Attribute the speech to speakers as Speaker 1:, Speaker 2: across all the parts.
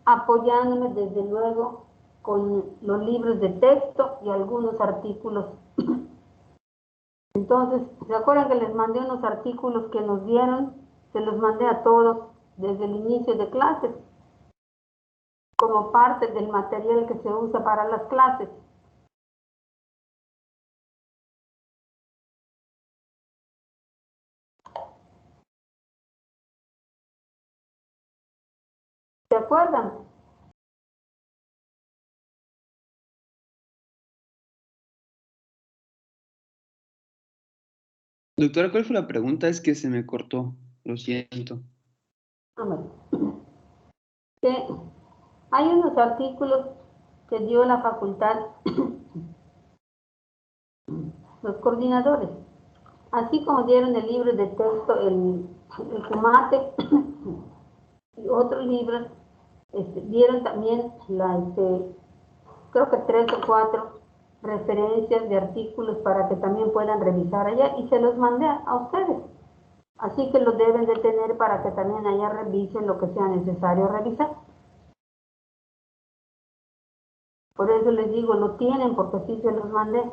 Speaker 1: apoyándome desde luego con los libros de texto y algunos artículos. Entonces, ¿se acuerdan que les mandé unos artículos que nos dieron? Se los mandé a todos desde el inicio de clases, como parte del material que se usa para las clases. ¿Se acuerdan?
Speaker 2: Doctora, ¿cuál fue la pregunta? Es que se me cortó, lo siento.
Speaker 1: Que hay unos artículos que dio la facultad, los coordinadores, así como dieron el libro de texto, el Kumate, y otros libros, dieron también creo que 3 o 4 referencias de artículos para que también puedan revisar allá, y se los mandé a ustedes. Así que lo deben de tener para que también allá revisen lo que sea necesario revisar. Por eso les digo, lo tienen porque sí se los mandé.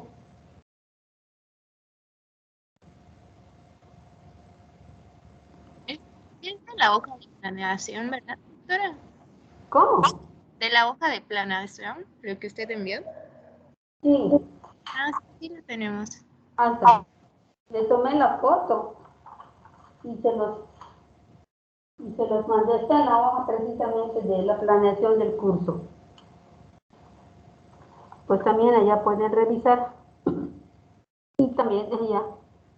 Speaker 3: Es de la hoja de planeación, ¿verdad, doctora?
Speaker 1: ¿Cómo?
Speaker 3: De la hoja de planeación, lo que usted envió.
Speaker 1: Sí.
Speaker 3: Ah, sí lo tenemos.
Speaker 1: Hasta le tomé la foto y se los mandé. Está en la hoja precisamente de la planeación del curso. Pues también allá pueden revisar. Y también allá,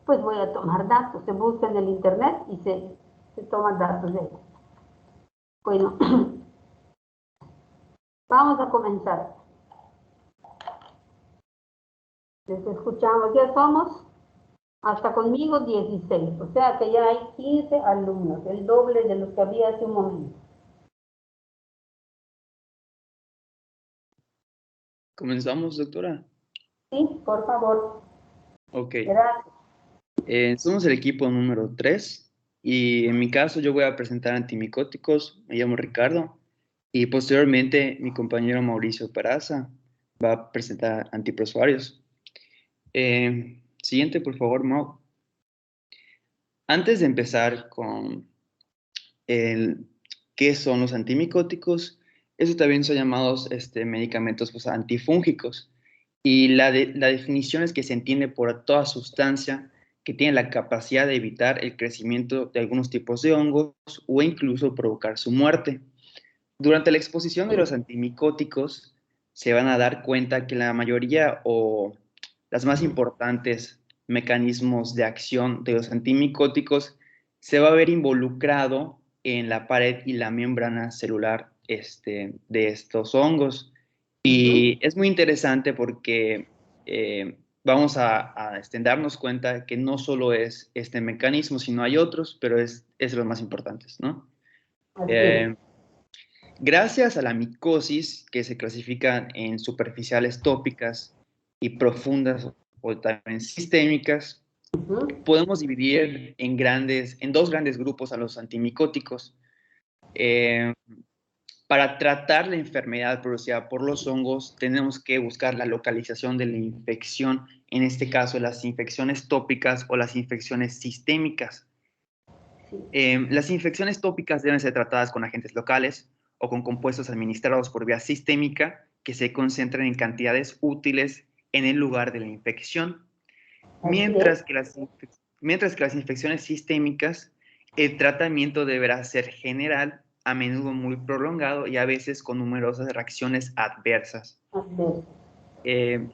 Speaker 1: pues voy a tomar datos. Se busca en el internet y se toman datos de ellos. Bueno, vamos a comenzar. Les escuchamos. Ya somos, hasta conmigo, 16. O sea que ya hay 15 alumnos, el doble de los que había hace un momento.
Speaker 2: ¿Comenzamos, doctora?
Speaker 1: Sí, por favor.
Speaker 2: Ok.
Speaker 1: Gracias.
Speaker 2: Somos el equipo número 3 y en mi caso yo voy a presentar antimicóticos. Me llamo Ricardo y posteriormente mi compañero Mauricio Peraza va a presentar antiprosuarios. Siguiente, por favor, Mau. Antes de empezar con el qué son los antimicóticos, eso también son llamados medicamentos pues, antifúngicos. Y la definición es que se entiende por toda sustancia que tiene la capacidad de evitar el crecimiento de algunos tipos de hongos o incluso provocar su muerte. Durante la exposición de los antimicóticos se van a dar cuenta que la mayoría o las más importantes mecanismos de acción de los antimicóticos se va a ver involucrado en la pared y la membrana celular de estos hongos. Y es muy interesante porque vamos a darnos cuenta que no solo es este mecanismo, sino hay otros, pero es de los más importantes, ¿no? Gracias a la micosis, que se clasifican en superficiales tópicas y profundas o también sistémicas, podemos dividir en dos grandes grupos a los antimicóticos. Para tratar la enfermedad producida por los hongos, tenemos que buscar la localización de la infección, en este caso las infecciones tópicas o las infecciones sistémicas. Las infecciones tópicas deben ser tratadas con agentes locales o con compuestos administrados por vía sistémica que se concentren en cantidades útiles en el lugar de la infección. Mientras que las infecciones sistémicas, el tratamiento deberá ser general, a menudo muy prolongado y a veces con numerosas reacciones adversas.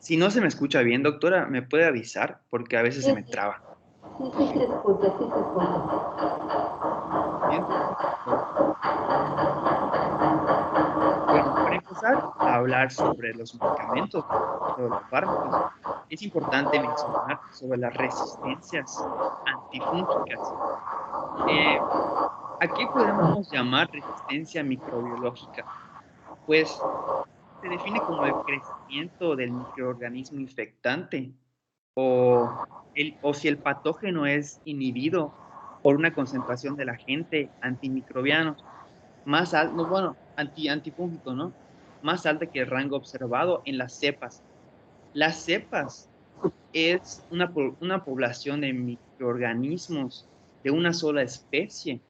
Speaker 2: Si no se me escucha bien, doctora, ¿me puede avisar? Porque a veces se me traba.
Speaker 1: Sí, sí se escucha, sí se escucha.
Speaker 2: Bien. Bueno, para empezar a hablar sobre los medicamentos, sobre los fármacos, es importante mencionar sobre las resistencias antifúngicas. ¿A qué podemos llamar resistencia microbiológica? Pues se define como el crecimiento del microorganismo infectante o si el patógeno es inhibido por una concentración del agente antimicrobiano más alto, bueno, antifúngico, ¿no? Más alta que el rango observado en las cepas. Las cepas es una población de microorganismos de una sola especie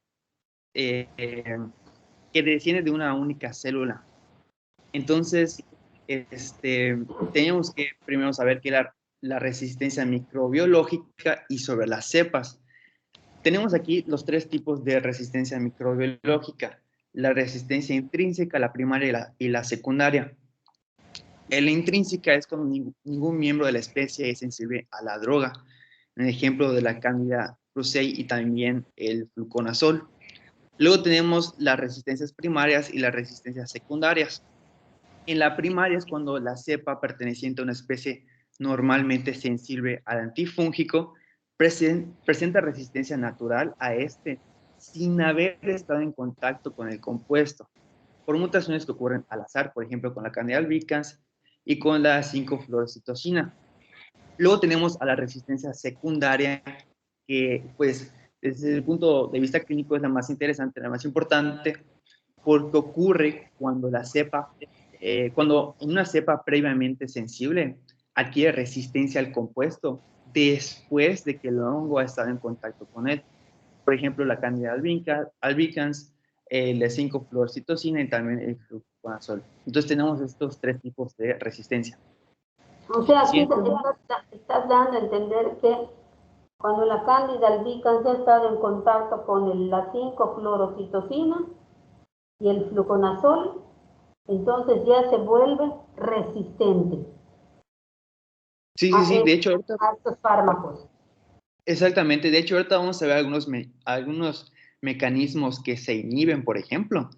Speaker 2: que desciende de una única célula. Entonces, teníamos que primero saber qué era la resistencia microbiológica y sobre las cepas. Tenemos aquí los tres tipos de resistencia microbiológica: la resistencia intrínseca, la primaria y la secundaria. La intrínseca es cuando ningún miembro de la especie es sensible a la droga. Un ejemplo de la Candida krusei y también el fluconazol. Luego tenemos las resistencias primarias y las resistencias secundarias. En la primaria es cuando la cepa perteneciente a una especie normalmente sensible al antifúngico presenta resistencia natural a este sin haber estado en contacto con el compuesto, por mutaciones que ocurren al azar, por ejemplo, con la Candida albicans y con la 5-fluorocitosina. Luego tenemos a la resistencia secundaria, que pues desde el punto de vista clínico es la más interesante, la más importante, porque ocurre cuando la cepa, cuando una cepa previamente sensible adquiere resistencia al compuesto después de que el hongo ha estado en contacto con él. Por ejemplo, la Candida albicans, la 5-fluorocitosina y también el fluconazol. Entonces tenemos estos tres tipos de resistencia.
Speaker 1: O sea, aquí estás dando a entender que cuando la Candida albicans ha estado en contacto con la 5-fluorocitosina y el fluconazol, entonces ya se vuelve resistente
Speaker 2: Sí, de hecho ahorita...
Speaker 1: a estos fármacos.
Speaker 2: Exactamente, de hecho ahorita vamos a ver algunos mecanismos que se inhiben, por ejemplo,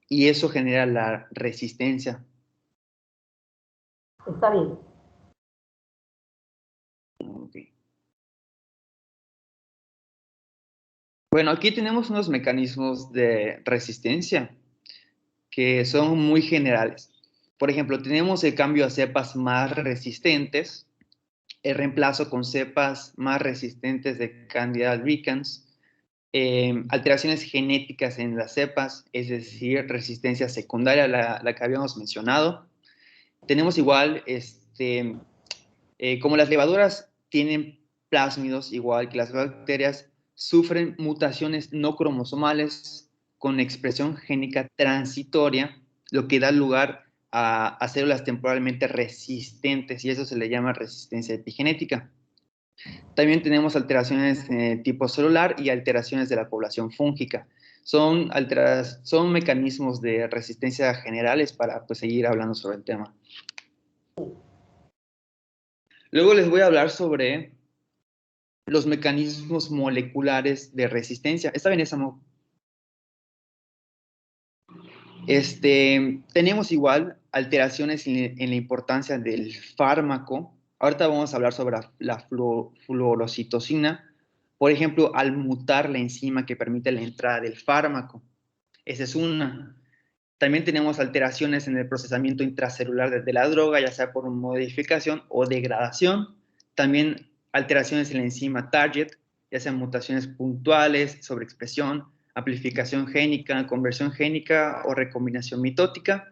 Speaker 2: y eso genera la resistencia.
Speaker 1: Está bien.
Speaker 2: Okay. Bueno, aquí tenemos unos mecanismos de resistencia que son muy generales. Por ejemplo, tenemos el cambio a cepas más resistentes, el reemplazo con cepas más resistentes de Candida albicans, alteraciones genéticas en las cepas, es decir, resistencia secundaria, la que habíamos mencionado. Tenemos igual, como las levaduras tienen plásmidos, igual que las bacterias, sufren mutaciones no cromosomales con expresión génica transitoria, lo que da lugar a células temporalmente resistentes, y eso se le llama resistencia epigenética. También tenemos alteraciones tipo celular y alteraciones de la población fúngica. Son mecanismos de resistencia generales para pues, seguir hablando sobre el tema. Luego les voy a hablar sobre los mecanismos moleculares de resistencia. ¿Está bien, Samu? Tenemos igual alteraciones en la importancia del fármaco. Ahorita vamos a hablar sobre la fluorocitosina, por ejemplo, al mutar la enzima que permite la entrada del fármaco. Esa es una. También tenemos alteraciones en el procesamiento intracelular de la droga, ya sea por modificación o degradación. También alteraciones en la enzima target, ya sean mutaciones puntuales, sobreexpresión, amplificación génica, conversión génica o recombinación mitótica.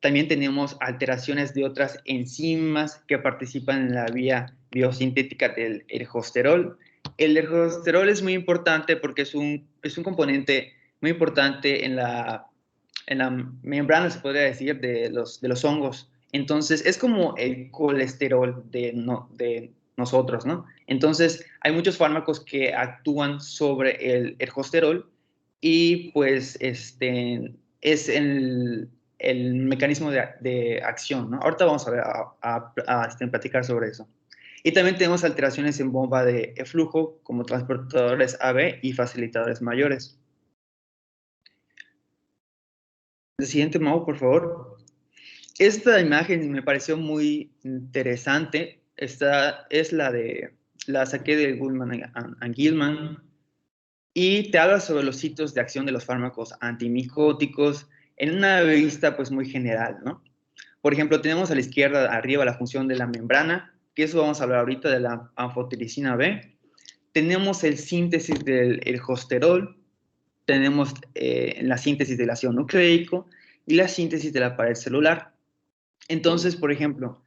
Speaker 2: También tenemos alteraciones de otras enzimas que participan en la vía biosintética del ergosterol. El ergosterol es muy importante porque es un componente muy importante en la membrana, se podría decir, de los hongos. Entonces, es como el colesterol de nosotros, ¿no? Entonces, hay muchos fármacos que actúan sobre el ergosterol y pues es el mecanismo de acción, ¿no? Ahorita vamos a ver platicar sobre eso. Y también tenemos alteraciones en bomba de flujo como transportadores AB y facilitadores mayores. El siguiente, Mau, por favor. Esta imagen me pareció muy interesante. Esta es la saqué de Goodman and Gilman y te habla sobre los sitios de acción de los fármacos antimicóticos en una vista pues muy general, ¿no? Por ejemplo, tenemos a la izquierda arriba la función de la membrana, que eso vamos a hablar ahorita de la anfotericina B. Tenemos el síntesis del ergosterol, tenemos la síntesis del ácido nucleico y la síntesis de la pared celular. Entonces, por ejemplo,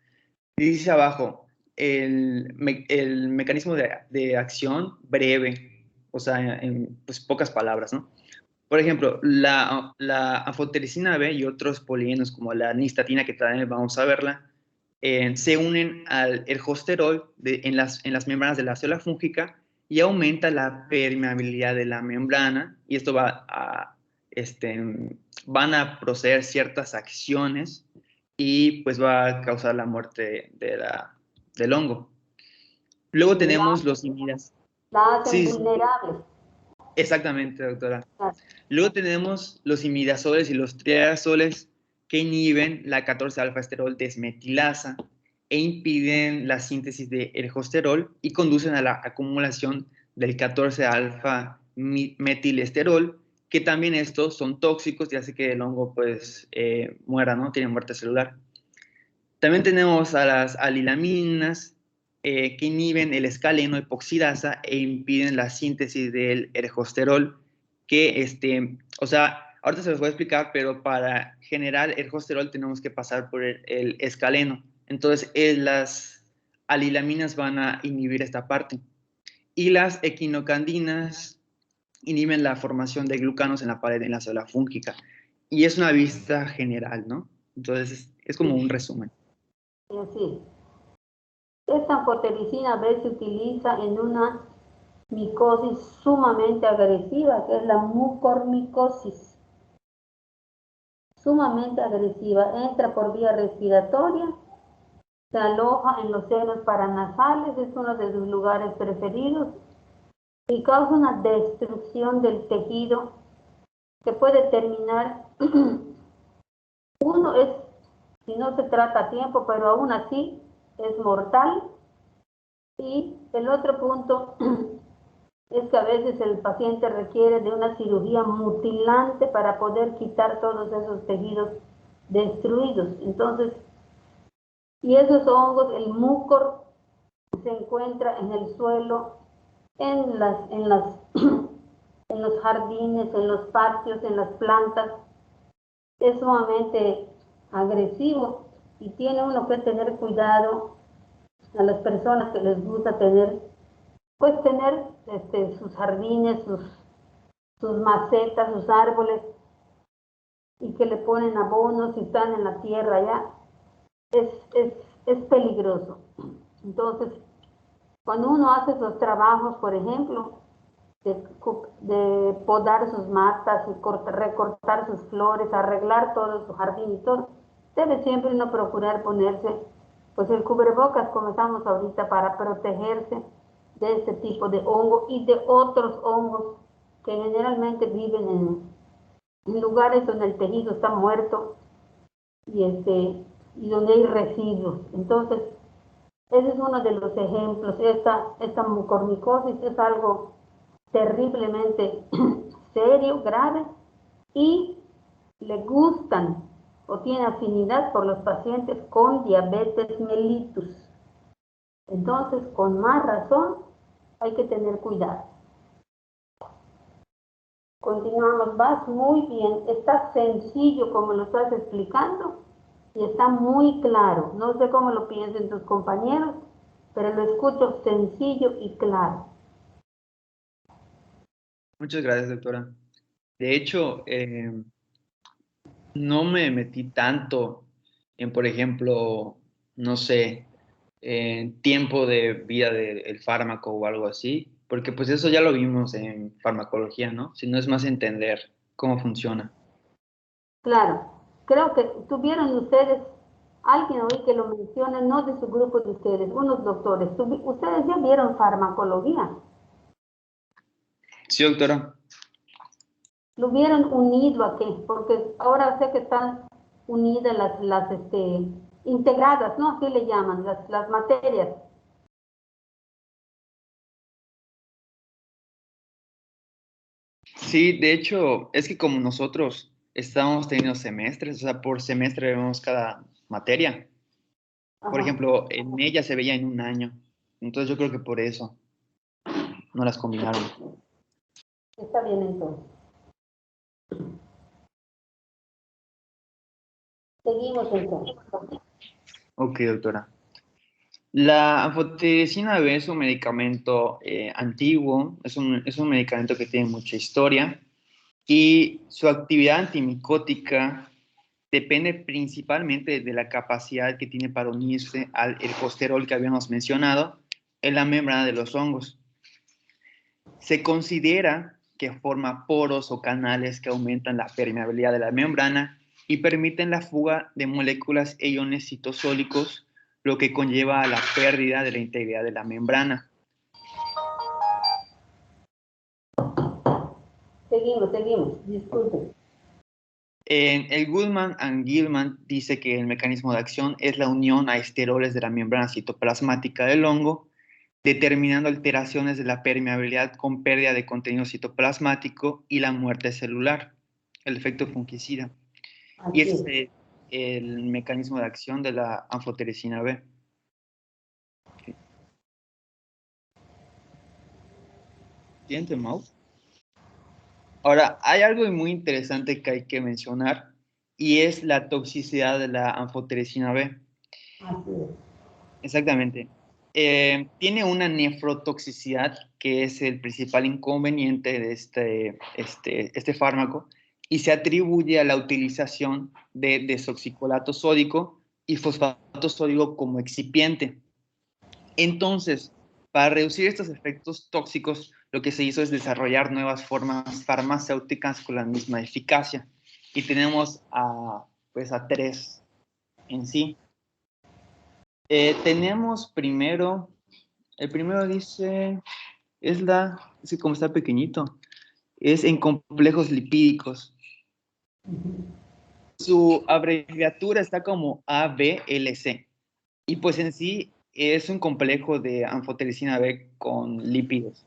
Speaker 2: dice abajo, el mecanismo de acción breve, o sea, en pues, pocas palabras, ¿no? Por ejemplo, la anfotericina B y otros polienos como la nistatina, que también vamos a verla, se unen al ergosterol en las membranas de la célula fúngica y aumenta la permeabilidad de la membrana, y esto van a proceder ciertas acciones y pues va a causar la muerte del hongo. Luego tenemos los imidas.
Speaker 1: La hacen
Speaker 2: Sí, sí,
Speaker 1: vulnerable.
Speaker 2: exactamente, doctora.
Speaker 1: Claro.
Speaker 2: Luego tenemos los imidazoles y los triazoles que inhiben la 14-alfa-esterol desmetilasa e impiden la síntesis de ergosterol y conducen a la acumulación del 14-alfa-metilesterol, que también estos son tóxicos y hace que el hongo pues muera, ¿no? Tiene muerte celular. También tenemos a las alilaminas que inhiben el escaleno epoxidasa e impiden la síntesis del ergosterol, que o sea, ahorita se los voy a explicar, pero para generar ergosterol tenemos que pasar por el escaleno. Entonces, las alilaminas van a inhibir esta parte. Y las equinocandinas inhiben la formación de glucanos en la pared, en la célula fúngica. Y es una vista general, ¿no? Entonces, es como un resumen.
Speaker 1: Así. Esta anfotericina B se utiliza en una micosis sumamente agresiva, que es la mucormicosis. Sumamente agresiva, entra por vía respiratoria, se aloja en los senos paranasales, es uno de sus lugares preferidos, y causa una destrucción del tejido que puede terminar, uno es, si no se trata a tiempo, pero aún así es mortal, y el otro punto es que a veces el paciente requiere de una cirugía mutilante para poder quitar todos esos tejidos destruidos. Entonces, y esos hongos, el mucor, se encuentra en el suelo, en los jardines, en los patios, en las plantas. Es sumamente agresivo y tiene uno que tener cuidado a las personas que les gusta tener, pues tener sus jardines, sus macetas, sus árboles, y que le ponen abonos y están en la tierra ya, es, es, es peligroso. Entonces, cuando uno hace esos trabajos, por ejemplo, de podar sus matas y recortar sus flores, arreglar todo su jardín y todo, debe siempre uno procurar ponerse pues el cubrebocas, como estamos ahorita, para protegerse de este tipo de hongo y de otros hongos que generalmente viven en lugares donde el tejido está muerto y, y donde hay residuos. Entonces, ese es uno de los ejemplos. Esta mucormicosis es algo terriblemente serio, grave, y le gustan o tiene afinidad por los pacientes con diabetes mellitus. Entonces, con más razón, hay que tener cuidado. Continuamos, vas muy bien, está sencillo como lo estás explicando y está muy claro. No sé cómo lo piensen tus compañeros, pero lo escucho sencillo y claro.
Speaker 2: Muchas gracias, doctora. De hecho, no me metí tanto en, por ejemplo, no sé, en tiempo de vida del fármaco o algo así, porque pues eso ya lo vimos en farmacología, ¿no? Si no es más entender cómo funciona.
Speaker 1: Claro, creo que tuvieron ustedes, alguien hoy que lo mencione, no de su grupo de ustedes, unos doctores, ustedes ya vieron farmacología,
Speaker 2: Sí, doctora.
Speaker 1: lo vieron unido a qué, porque ahora sé que están unidas integradas, ¿no? Así le llaman, las materias.
Speaker 2: Sí, de hecho, es que como nosotros estamos teniendo semestres, o sea, por semestre vemos cada materia. Por
Speaker 1: Ajá,
Speaker 2: ejemplo, en ella se veía en un año. Entonces yo creo que por eso no las combinaron.
Speaker 1: está bien entonces. Seguimos entonces.
Speaker 2: Ok, doctora. La anfotericina B es un medicamento antiguo, es un medicamento que tiene mucha historia y su actividad antimicótica depende principalmente de la capacidad que tiene para unirse al ergosterol que habíamos mencionado en la membrana de los hongos. Se considera que forma poros o canales que aumentan la permeabilidad de la membrana y permiten la fuga de moléculas e iones citosólicos, lo que conlleva a la pérdida de la integridad de la membrana.
Speaker 1: Seguimos, disculpen.
Speaker 2: El Goodman and Gilman dice que el mecanismo de acción es la unión a esteroles de la membrana citoplasmática del hongo, determinando alteraciones de la permeabilidad con pérdida de contenido citoplasmático y la muerte celular, el efecto fungicida. Y
Speaker 1: Así
Speaker 2: ese
Speaker 1: es.
Speaker 2: es el mecanismo de acción de la anfotericina B. Siguiente, Mau. Ahora, hay algo muy interesante que hay que mencionar y es la toxicidad de la anfotericina B.
Speaker 1: Así es.
Speaker 2: Exactamente. Tiene una nefrotoxicidad que es el principal inconveniente de este fármaco y se atribuye a la utilización de desoxicolato sódico y fosfato sódico como excipiente. Entonces, para reducir estos efectos tóxicos, lo que se hizo es desarrollar nuevas formas farmacéuticas con la misma eficacia. Y tenemos pues a tres en sí. Tenemos primero, el primero dice, es como está pequeñito, es en complejos lipídicos. Su abreviatura está como ABLC. Y pues en sí es un complejo de anfotericina B con lípidos.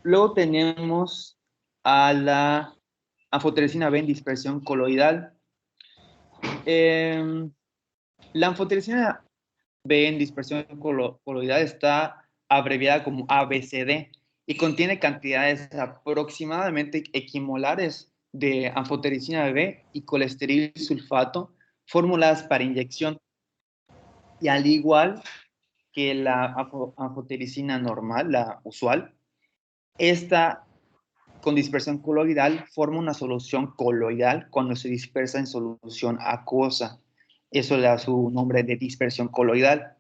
Speaker 2: Luego tenemos a la anfotericina B en dispersión coloidal. La anfotericina B en dispersión coloidal está abreviada como ABCD y contiene cantidades aproximadamente equimolares de anfotericina B y colesterol sulfato formuladas para inyección. Y al igual que la anfotericina normal, la usual, esta con dispersión coloidal forma una solución coloidal cuando se dispersa en solución acuosa. Eso le da su nombre de dispersión coloidal.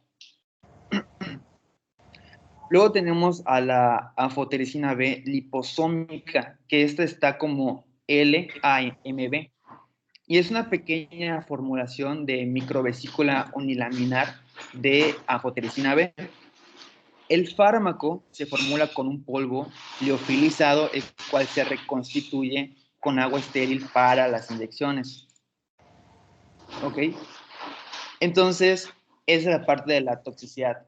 Speaker 2: Luego tenemos a la anfotericina B liposómica, que esta está como LAMB. Y es una pequeña formulación de microvesícula unilaminar de anfotericina B. El fármaco se formula con un polvo liofilizado, el cual se reconstituye con agua estéril para las inyecciones. ¿Ok? Entonces, esa es la parte de la toxicidad.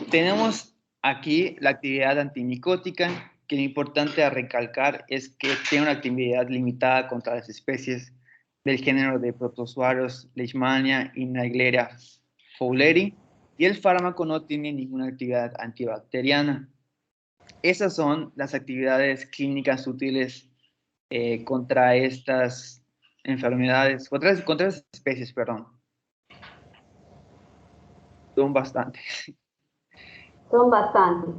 Speaker 2: Tenemos aquí la actividad antimicótica, que lo importante a recalcar es que tiene una actividad limitada contra las especies del género de protozoarios Leishmania y Naegleria fowleri, y el fármaco no tiene ninguna actividad antibacteriana. Esas son las actividades clínicas útiles contra estas enfermedades, contra estas especies, perdón. Son bastantes.
Speaker 1: Son bastantes.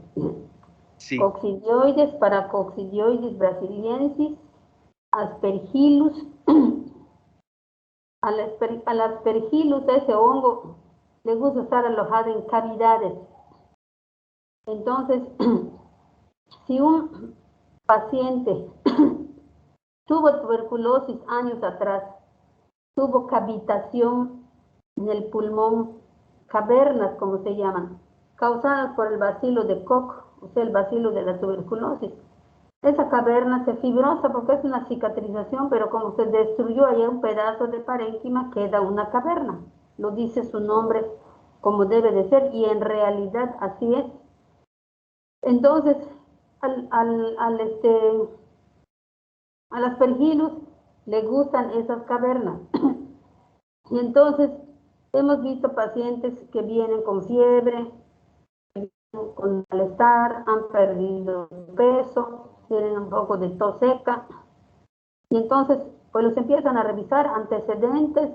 Speaker 2: Sí.
Speaker 1: Coccidioides, Paracoccidioides brasiliensis, Aspergillus. Al Aspergillus, a ese hongo, le gusta estar alojado en cavidades. Entonces, si un paciente tuvo tuberculosis años atrás, tuvo cavitación en el pulmón, cavernas como se llaman, causadas por el bacilo de Koch, o sea, el bacilo de la tuberculosis. Esa caverna se fibrosa porque es una cicatrización, pero como se destruyó allá un pedazo de parénquima, queda una caverna. Lo dice su nombre como debe de ser y en realidad así es. Entonces, al Aspergillus le gustan esas cavernas. Y entonces hemos visto pacientes que vienen con fiebre, con malestar, han perdido peso, tienen un poco de tos seca. Y entonces pues los empiezan a revisar, antecedentes,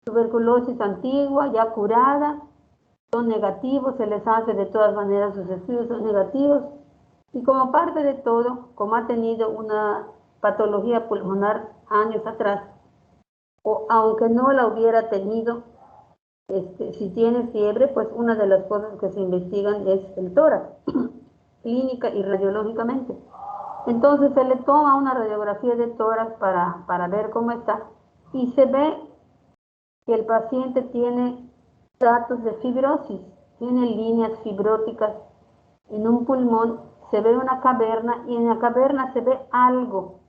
Speaker 1: tuberculosis antigua, ya curada, son negativos, se les hace de todas maneras sus estudios, son negativos, y como parte de todo, como ha tenido una patología pulmonar años atrás, o aunque no la hubiera tenido, si tiene fiebre, pues una de las cosas que se investigan es el tórax, clínica y radiológicamente. Entonces se le toma una radiografía de tórax para ver cómo está, y se ve que el paciente tiene datos de fibrosis, tiene líneas fibróticas en un pulmón, se ve una caverna, y en la caverna se ve algo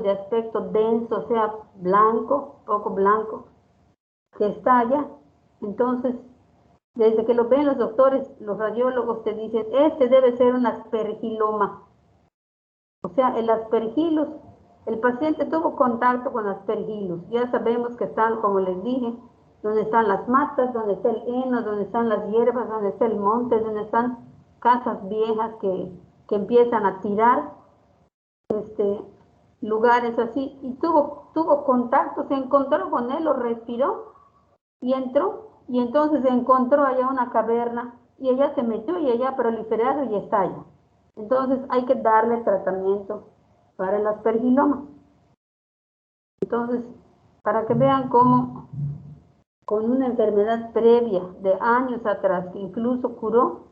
Speaker 1: de aspecto denso, o sea, blanco, poco blanco, que está allá. Entonces, desde que lo ven los doctores, los radiólogos te dicen, este debe ser un aspergiloma. O sea, el aspergillus, el paciente tuvo contacto con aspergillus. Ya sabemos que están, como les dije, donde están las matas, donde está el heno, donde están las hierbas, donde está el monte, donde están casas viejas que empiezan a tirar, lugares así, y tuvo contacto, se encontró con él, lo respiró y entró, y entonces encontró allá una caverna, y ella se metió y ella ha proliferado y está allá. Entonces hay que darle tratamiento para el aspergiloma. Entonces, para que vean cómo con una enfermedad previa de años atrás, que incluso curó,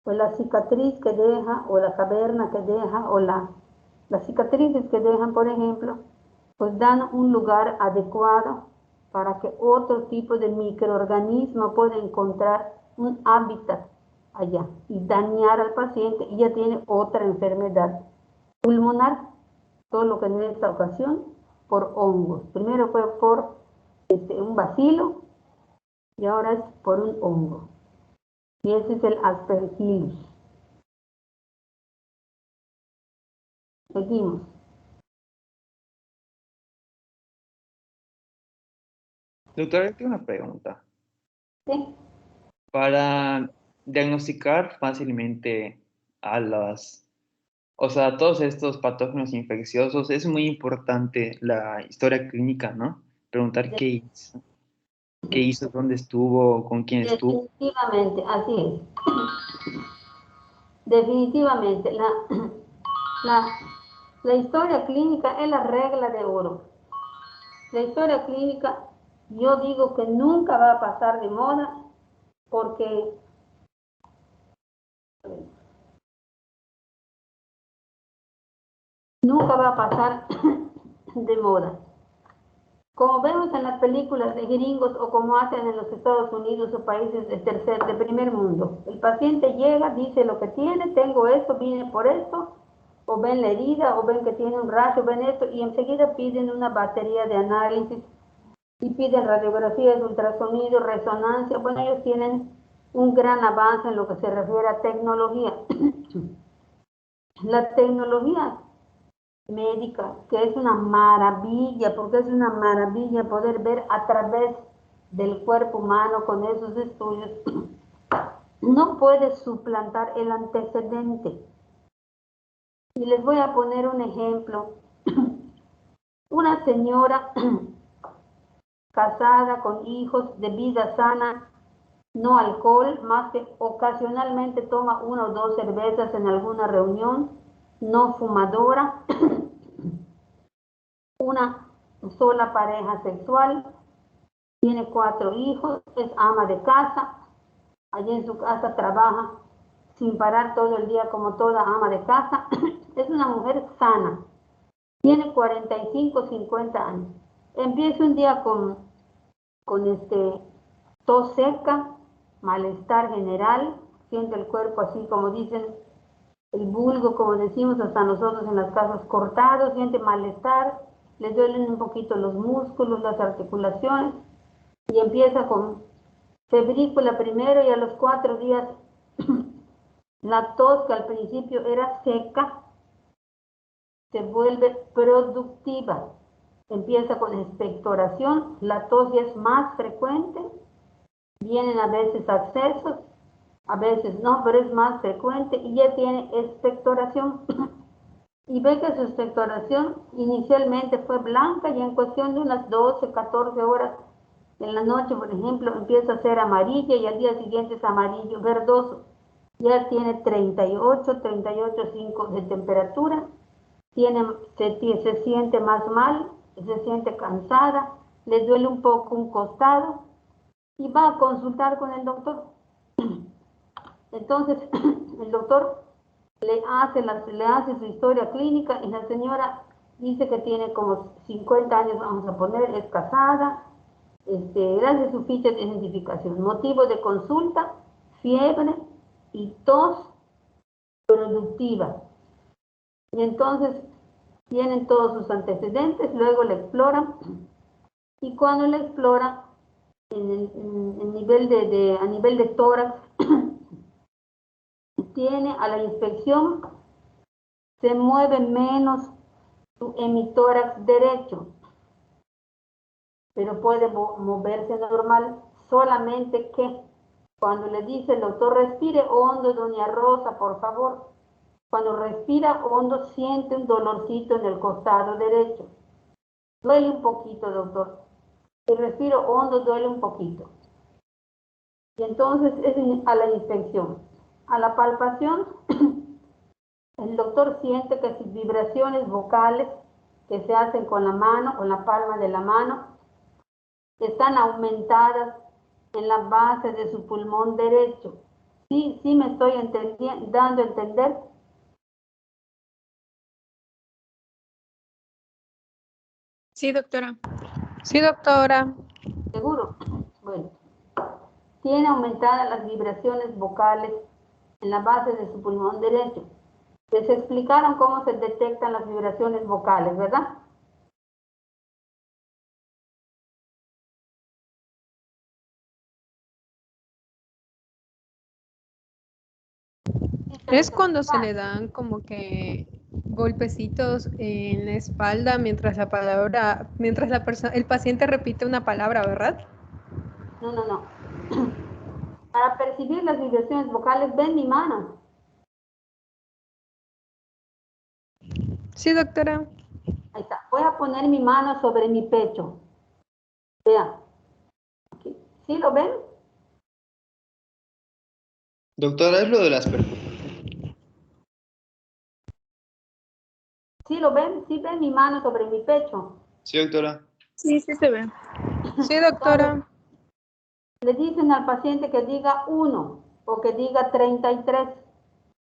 Speaker 1: pues la cicatriz que deja, o la caverna que deja, o las cicatrices que dejan, por ejemplo, pues dan un lugar adecuado para que otro tipo de microorganismo pueda encontrar un hábitat allá y dañar al paciente, y ya tiene otra enfermedad pulmonar, todo lo que en esta ocasión por hongos. Primero fue por un bacilo, y ahora es por un hongo. Y ese es el aspergillus. Seguimos.
Speaker 2: Doctora, tengo una pregunta.
Speaker 1: ¿Sí?
Speaker 2: Para diagnosticar fácilmente a todos estos patógenos infecciosos, es muy importante la historia clínica, ¿no? Preguntar qué hizo, dónde estuvo, con quién estuvo.
Speaker 1: Definitivamente, así es. Definitivamente, la historia clínica es la regla de oro. La historia clínica, yo digo que nunca va a pasar de moda, porque nunca va a pasar de moda. Como vemos en las películas de gringos, o como hacen en los Estados Unidos o países de primer mundo, el paciente llega, dice lo que tiene, tengo esto, vine por esto, o ven la herida, o ven que tiene un rayo, ven esto, y enseguida piden una batería de análisis, y piden radiografías, ultrasonido, resonancia. Bueno, ellos tienen un gran avance en lo que se refiere a tecnología. La tecnología médica, que es una maravilla, porque es una maravilla poder ver a través del cuerpo humano con esos estudios, no puede suplantar el antecedente. Y les voy a poner un ejemplo. Una señora casada con hijos, de vida sana, no alcohol, más que ocasionalmente toma 1 o 2 cervezas en alguna reunión, no fumadora, una sola pareja sexual, tiene 4 hijos, es ama de casa, allí en su casa trabaja sin parar todo el día como toda ama de casa. Es una mujer sana, tiene 45, 50 años. Empieza un día con tos seca, malestar general, siente el cuerpo así como dicen, el vulgo, como decimos hasta nosotros en las casas, cortado, siente malestar, le duelen un poquito los músculos, las articulaciones, y empieza con febrícula primero, y a los 4 días la tos, que al principio era seca, se vuelve productiva. Empieza con expectoración, la tos ya es más frecuente, vienen a veces accesos, a veces no, pero es más frecuente, y ya tiene expectoración. y ve que su expectoración inicialmente fue blanca y en cuestión de unas 12, 14 horas en la noche, por ejemplo, empieza a ser amarilla y al día siguiente es amarillo verdoso. Ya tiene 38,5 de temperatura, se siente más mal, se siente cansada, le duele un poco un costado y va a consultar con el doctor. Entonces, el doctor le hace su historia clínica y la señora dice que tiene como 50 años, vamos a poner, es casada, hace su ficha de identificación. Motivo de consulta, fiebre y tos productiva. Y entonces tienen todos sus antecedentes, luego le exploran y cuando le exploran a nivel de tórax, tiene a la inspección, se mueve menos su hemitórax derecho, pero puede moverse normal, solamente que cuando le dice el doctor respire hondo, doña Rosa, por favor, cuando respira hondo siente un dolorcito en el costado derecho. Duele un poquito, doctor. Si respiro hondo, duele un poquito. Y entonces es a la inspección. A la palpación, el doctor siente que sus vibraciones vocales que se hacen con la mano, con la palma de la mano, están aumentadas en la base de su pulmón derecho. Sí, sí me estoy dando a entender.
Speaker 3: Sí, doctora.
Speaker 4: Sí, doctora.
Speaker 1: ¿Seguro? Bueno, tiene aumentadas las vibraciones vocales en la base de su pulmón derecho. Les explicaron cómo se detectan las vibraciones vocales, ¿verdad?
Speaker 4: Es cuando se le dan como que golpecitos en la espalda mientras el paciente repite una palabra, ¿verdad?
Speaker 1: No, no, no. Para percibir las vibraciones vocales, ven mi mano.
Speaker 4: Sí, doctora.
Speaker 1: Ahí está. Voy a poner mi mano sobre mi pecho. Vean. Aquí. ¿Sí lo ven?
Speaker 2: Doctora, es lo de las
Speaker 1: ¿Sí lo ven? ¿Sí ven mi mano sobre mi pecho?
Speaker 2: Sí, doctora.
Speaker 3: Sí, sí se ve.
Speaker 4: Sí,
Speaker 1: Entonces,
Speaker 4: doctora.
Speaker 1: le dicen al paciente que diga 1 o que diga 33.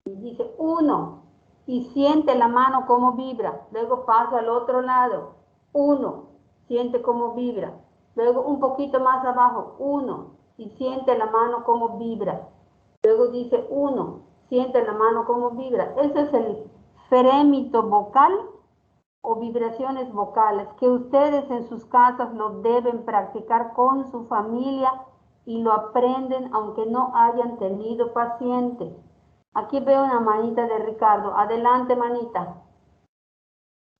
Speaker 1: Y dice 1 y siente la mano como vibra. Luego pasa al otro lado. 1, siente cómo vibra. Luego un poquito más abajo. 1 y siente la mano como vibra. Luego dice 1, siente la mano como vibra. Ese es el frémito vocal o vibraciones vocales que ustedes en sus casas lo deben practicar con su familia y lo aprenden aunque no hayan tenido pacientes. Aquí veo una manita de Ricardo. Adelante, manita.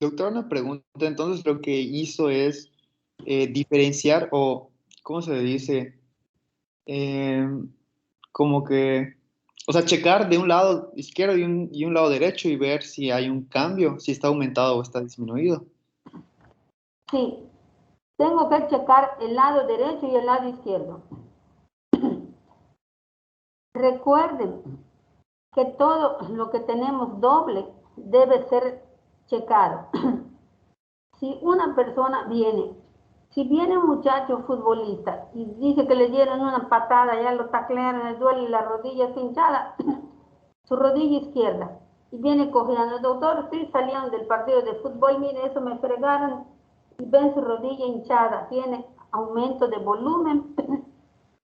Speaker 2: Doctora, una pregunta. Entonces, lo que hizo es diferenciar o, ¿cómo se le dice? Eh, como que, o sea, checar de un lado izquierdo y un lado derecho y ver si hay un cambio, si está aumentado o está disminuido.
Speaker 1: Sí, tengo que checar el lado derecho y el lado izquierdo. Recuerden que todo lo que tenemos doble debe ser checado. Si una persona viene, si viene un muchacho futbolista y dice que le dieron una patada, ya lo taclearon, le duele la rodilla está hinchada, su rodilla izquierda, y viene cogiendo, doctor, estoy saliendo del partido de fútbol, mire, eso me fregaron, y ven su rodilla hinchada, tiene aumento de volumen,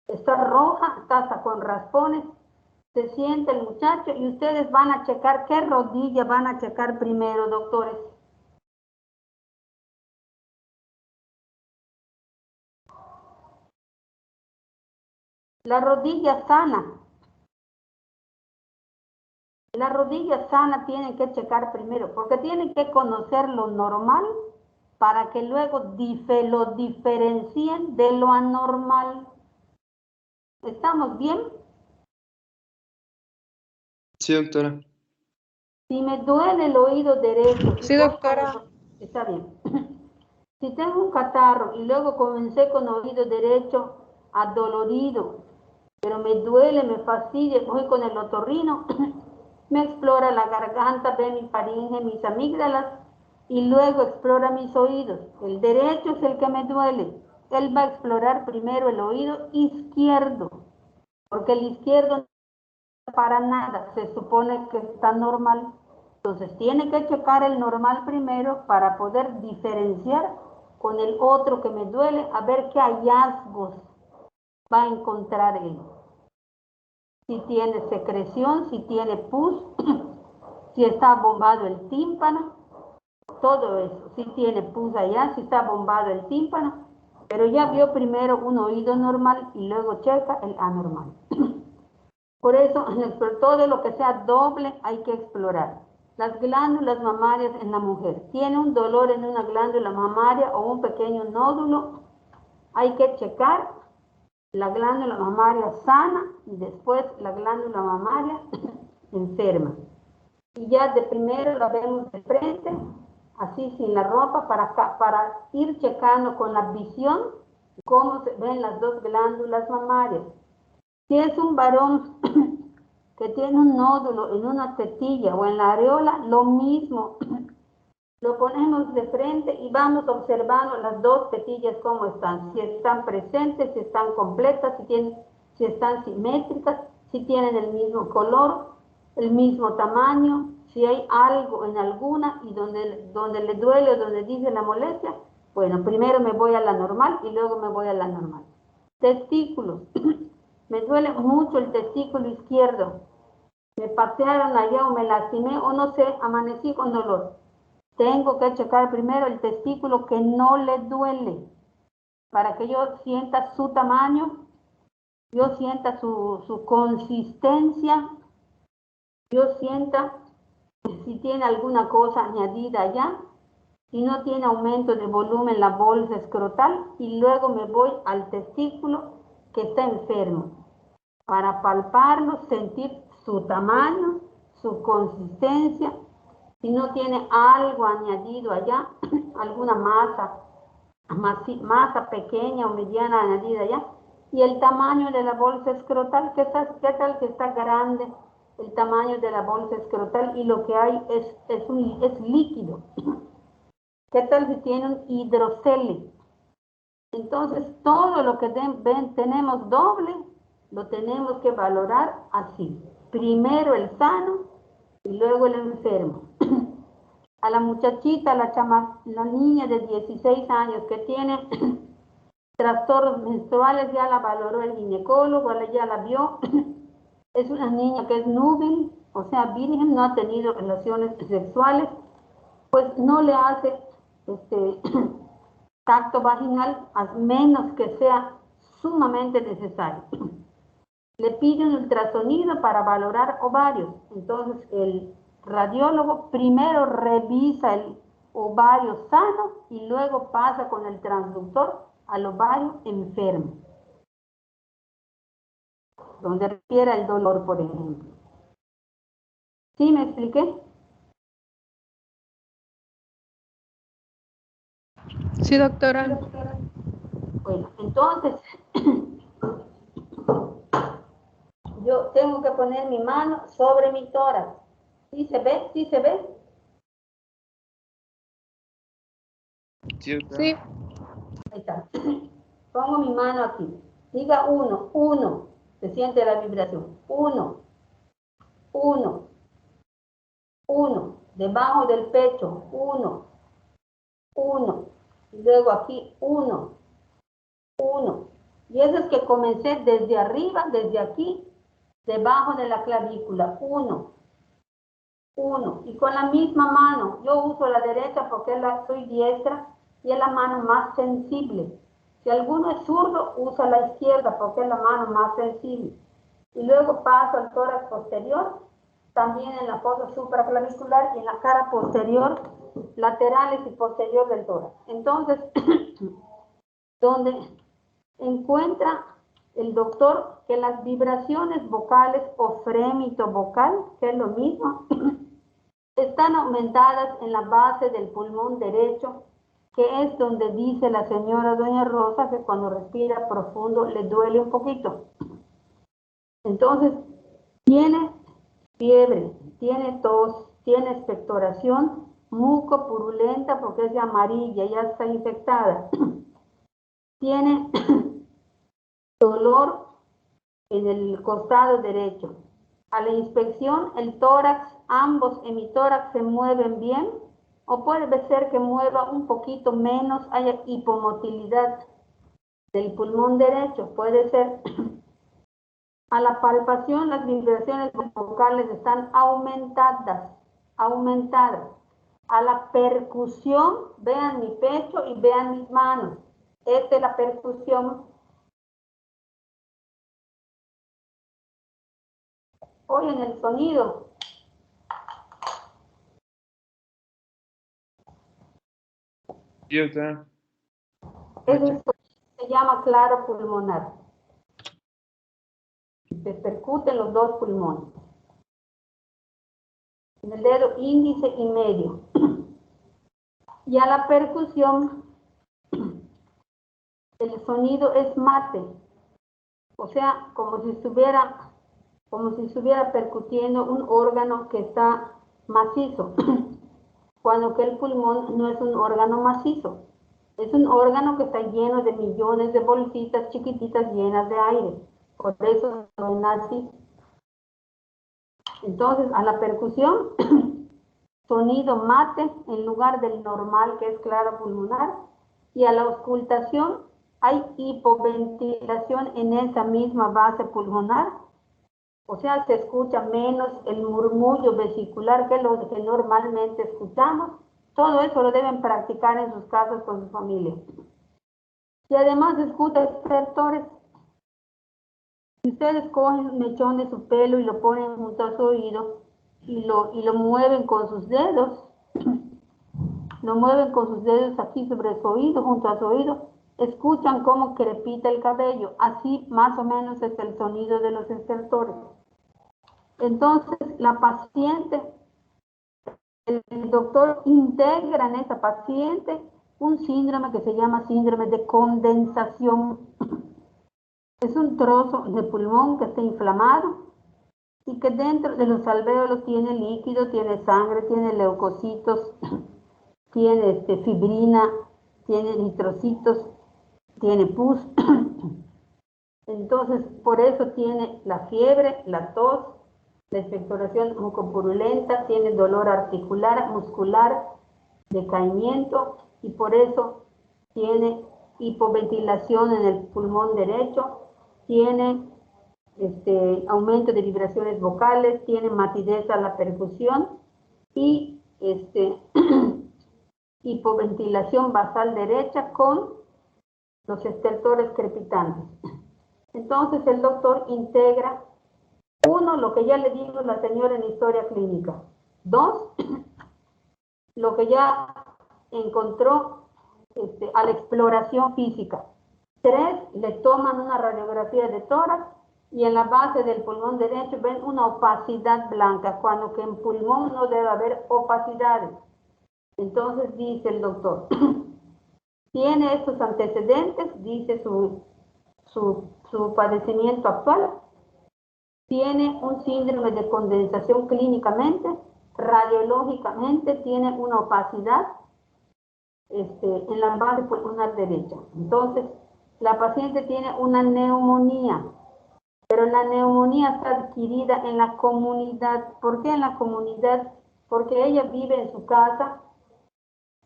Speaker 1: está roja, está hasta con raspones, se siente el muchacho y ustedes van a checar qué rodilla van a checar primero, doctores. La rodilla sana. La rodilla sana tienen que checar primero, porque tienen que conocer lo normal para que luego lo diferencien de lo anormal. ¿Estamos bien?
Speaker 2: Sí, doctora.
Speaker 1: Si me duele el oído derecho.
Speaker 4: Sí, doctora.
Speaker 1: Está bien. Si tengo un catarro y luego comencé con oído derecho adolorido, pero me duele, me fastidia, voy con el otorrino, me explora la garganta, ve mi faringe, mis amígdalas y luego explora mis oídos. El derecho es el que me duele. Él va a explorar primero el oído izquierdo, porque el izquierdo no para nada, se supone que está normal. Entonces tiene que checar el normal primero para poder diferenciar con el otro que me duele, a ver qué hallazgos va a encontrar él. Si tiene secreción, si tiene pus, si está bombado el tímpano, todo eso, si tiene pus allá, si está bombado el tímpano, pero ya vio primero un oído normal y luego checa el anormal. Por eso, todo lo que sea doble hay que explorar. Las glándulas mamarias en la mujer. Tiene un dolor en una glándula mamaria o un pequeño nódulo, hay que checar la glándula mamaria sana y después la glándula mamaria enferma. Y ya de primero la vemos de frente, así sin la ropa, para ir checando con la visión cómo se ven las dos glándulas mamarias. Si es un varón que tiene un nódulo en una tetilla o en la areola, lo mismo. Lo ponemos de frente y vamos observando las dos tetillas cómo están, si están presentes, si están completas, si están simétricas, si tienen el mismo color, el mismo tamaño, si hay algo en alguna y donde le duele o donde dice la molestia. Bueno, primero me voy a la normal y luego me voy a la normal. Testículos. Me duele mucho el testículo izquierdo. Me patearon allá o me lastimé o no sé, amanecí con dolor. Tengo que checar primero el testículo que no le duele, para que yo sienta su tamaño, yo sienta su consistencia, yo sienta si tiene alguna cosa añadida allá, si no tiene aumento de volumen la bolsa escrotal, y luego me voy al testículo que está enfermo, para palparlo, sentir su tamaño, su consistencia, si no tiene algo añadido allá, alguna masa pequeña o mediana añadida allá, y el tamaño de la bolsa escrotal, ¿qué tal que está grande el tamaño de la bolsa escrotal y lo que hay es líquido? ¿Qué tal si tiene un hidrocele? Entonces, todo lo que tenemos doble, lo tenemos que valorar así. Primero el sano y luego el enfermo. A la muchachita, la niña de 16 años que tiene trastornos menstruales, ya la valoró el ginecólogo, ya la vio. Es una niña que es núbil, o sea, virgen, no ha tenido relaciones sexuales, pues no le hace tacto vaginal, a menos que sea sumamente necesario. Le pide un ultrasonido para valorar ovarios. Entonces, el radiólogo primero revisa el ovario sano y luego pasa con el transductor al ovario enfermo, donde refiere el dolor, por ejemplo. ¿Sí me expliqué?
Speaker 4: Sí, doctora.
Speaker 1: Bueno, entonces, yo tengo que poner mi mano sobre mi tórax. ¿Sí se ve? ¿Sí se ve?
Speaker 4: Sí.
Speaker 1: Ahí está. Pongo mi mano aquí. Diga 1, 1. Se siente la vibración. 1, 1, 1. Debajo del pecho. 1, 1. Y luego aquí 1, 1. Y eso es que comencé desde arriba, desde aquí, debajo de la clavícula. 1, 1. Y con la misma mano. Yo uso la derecha porque soy diestra y es la mano más sensible. Si alguno es zurdo, usa la izquierda porque es la mano más sensible. Y luego paso al tórax posterior, también en la fosa supraclavicular y en la cara posterior, laterales y posterior del tórax. Entonces, donde encuentra el doctor que las vibraciones vocales o frémito vocal, que es lo mismo, están aumentadas en la base del pulmón derecho, que es donde dice la señora doña Rosa que cuando respira profundo le duele un poquito. Entonces, tiene fiebre, tiene tos, tiene expectoración mucopurulenta porque es de amarilla, ya está infectada. Tiene dolor en el costado derecho. A la inspección, el tórax, ambos hemitórax se mueven bien, o puede ser que mueva un poquito menos, haya hipomotilidad del pulmón derecho, puede ser. A la palpación, las vibraciones vocales están aumentadas. A la percusión, vean mi pecho y vean mis manos. Esta es la percusión. Oyen el sonido.
Speaker 2: Sí, doctora.
Speaker 1: Ese se llama claro pulmonar. Se percuten los dos pulmones. En el dedo índice y medio. Y a la percusión, el sonido es mate. O sea, como si estuviera percutiendo un órgano que está macizo. Cuando que el pulmón no es un órgano macizo. Es un órgano que está lleno de millones de bolsitas chiquititas llenas de aire. Por eso suena así. Entonces, a la percusión, sonido mate en lugar del normal, que es claro pulmonar. Y a la auscultación, hay hipoventilación en esa misma base pulmonar. O sea, se escucha menos el murmullo vesicular que lo que normalmente escuchamos. Todo eso lo deben practicar en sus casas con su familia. Y además escucha estertores. Si ustedes cogen un mechón de su pelo y lo ponen junto a su oído y lo mueven con sus dedos, lo mueven con sus dedos aquí sobre su oído, junto a su oído, escuchan cómo crepita el cabello. Así más o menos es el sonido de los estertores. Entonces, la paciente, el doctor integra en esa paciente un síndrome que se llama síndrome de condensación. Es un trozo de pulmón que está inflamado y que dentro de los alvéolos tiene líquido, tiene sangre, tiene leucocitos, tiene fibrina, tiene eritrocitos, tiene pus. Entonces, por eso tiene la fiebre, la tos, la expectoración mucopurulenta, tiene dolor articular, muscular, decaimiento, y por eso tiene hipoventilación en el pulmón derecho, tiene aumento de vibraciones vocales, tiene matidez a la percusión y hipoventilación basal derecha con los estertores crepitantes. Entonces el doctor integra, uno, lo que ya le dijo la señora en historia clínica. Dos, lo que ya encontró a la exploración física. Tres, le toman una radiografía de tórax y en la base del pulmón derecho ven una opacidad blanca, cuando que en pulmón no debe haber opacidades. Entonces dice el doctor, tiene estos antecedentes, dice su padecimiento actual, tiene un síndrome de condensación clínicamente, radiológicamente tiene una opacidad en la base pulmonar derecha. Entonces, la paciente tiene una neumonía, pero la neumonía está adquirida en la comunidad. ¿Por qué en la comunidad? Porque ella vive en su casa,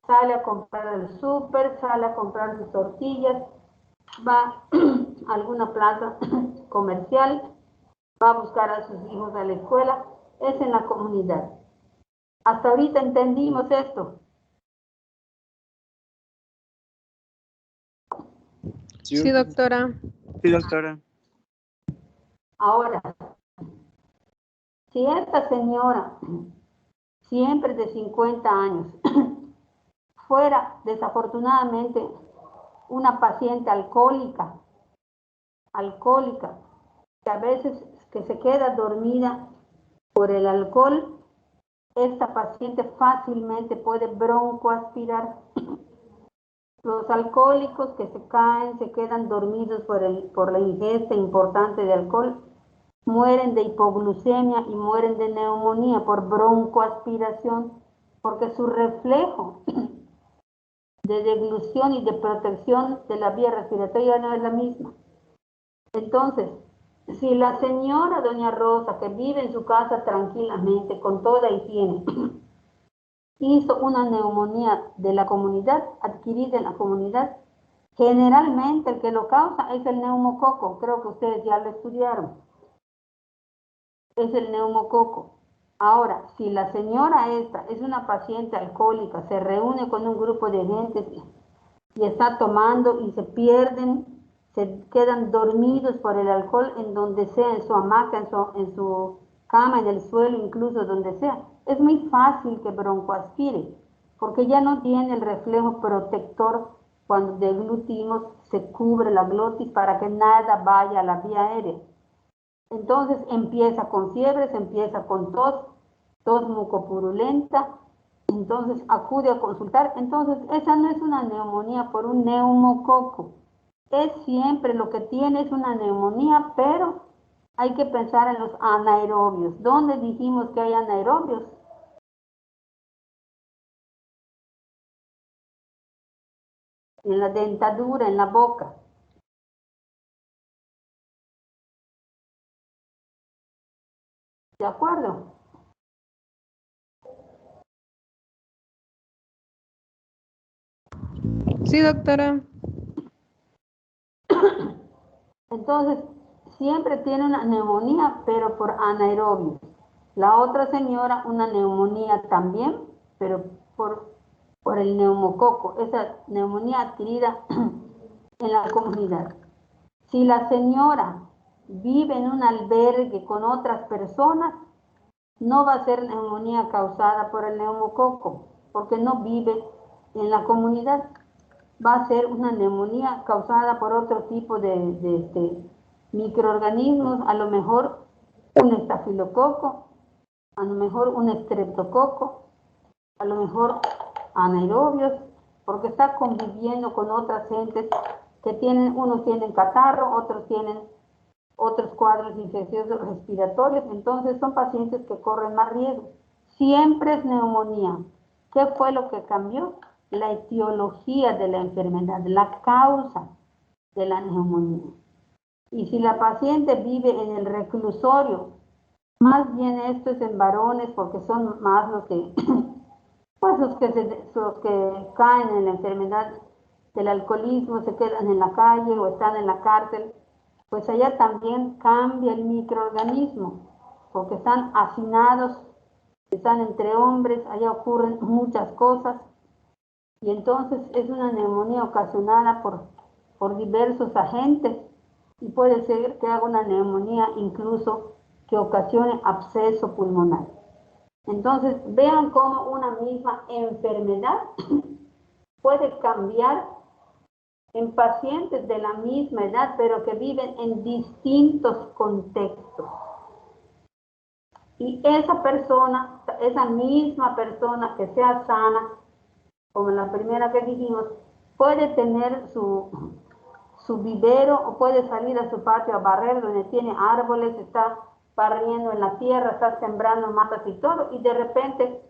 Speaker 1: sale a comprar al súper, sale a comprar sus tortillas, va a alguna plaza comercial, va a buscar a sus hijos a la escuela, es en la comunidad. Hasta ahorita entendimos esto.
Speaker 4: Sí, doctora.
Speaker 2: Sí, doctora.
Speaker 1: Ahora, si esta señora, siempre de 50 años, fuera desafortunadamente una paciente alcohólica, que a veces que se queda dormida por el alcohol, esta paciente fácilmente puede broncoaspirar. Los alcohólicos que se caen, se quedan dormidos por la ingesta importante de alcohol, mueren de hipoglucemia y mueren de neumonía por broncoaspiración, porque su reflejo de deglución y de protección de la vía respiratoria no es la misma. Entonces, si la señora doña Rosa, que vive en su casa tranquilamente, con toda higiene, hizo una neumonía de la comunidad, adquirida en la comunidad, generalmente el que lo causa es el neumococo, creo que ustedes ya lo estudiaron, es el neumococo. Ahora, si la señora esta es una paciente alcohólica, se reúne con un grupo de gente y está tomando y se pierden, se quedan dormidos por el alcohol en donde sea, en su hamaca, en su cama, en el suelo, incluso donde sea, es muy fácil que broncoaspire, porque ya no tiene el reflejo protector cuando deglutimos, se cubre la glotis para que nada vaya a la vía aérea. Entonces empieza con fiebres, empieza con tos mucopurulenta, entonces acude a consultar. Entonces esa no es una neumonía por un neumococo, es siempre lo que tiene es una neumonía, pero hay que pensar en los anaerobios. ¿Dónde dijimos que hay anaerobios? En la dentadura, en la boca. ¿De acuerdo?
Speaker 4: Sí, doctora.
Speaker 1: Entonces, siempre tiene una neumonía, pero por anaerobios. La otra señora, una neumonía también, pero por el neumococo, esa neumonía adquirida en la comunidad. Si la señora vive en un albergue con otras personas, no va a ser neumonía causada por el neumococo, porque no vive en la comunidad. Va a ser una neumonía causada por otro tipo de microorganismos, a lo mejor un estafilococo, a lo mejor un estreptococo, a lo mejor anaerobios, porque está conviviendo con otras gentes que tienen, unos tienen catarro, otros tienen otros cuadros infecciosos respiratorios, entonces son pacientes que corren más riesgo. Siempre es neumonía. ¿Qué fue lo que cambió? La etiología de la enfermedad, la causa de la neumonía. Y si la paciente vive en el reclusorio, más bien esto es en varones porque son más los que, pues los que caen en la enfermedad del alcoholismo, se quedan en la calle o están en la cárcel, pues allá también cambia el microorganismo, porque están hacinados, están entre hombres, allá ocurren muchas cosas, y entonces es una neumonía ocasionada por diversos agentes, y puede ser que haga una neumonía incluso que ocasione absceso pulmonar. Entonces, vean cómo una misma enfermedad puede cambiar en pacientes de la misma edad, pero que viven en distintos contextos. Y esa persona, esa misma persona que sea sana, como la primera que dijimos, puede tener su vivero o puede salir a su patio a barrer donde tiene árboles, está barriendo en la tierra, está sembrando matas y todo, y de repente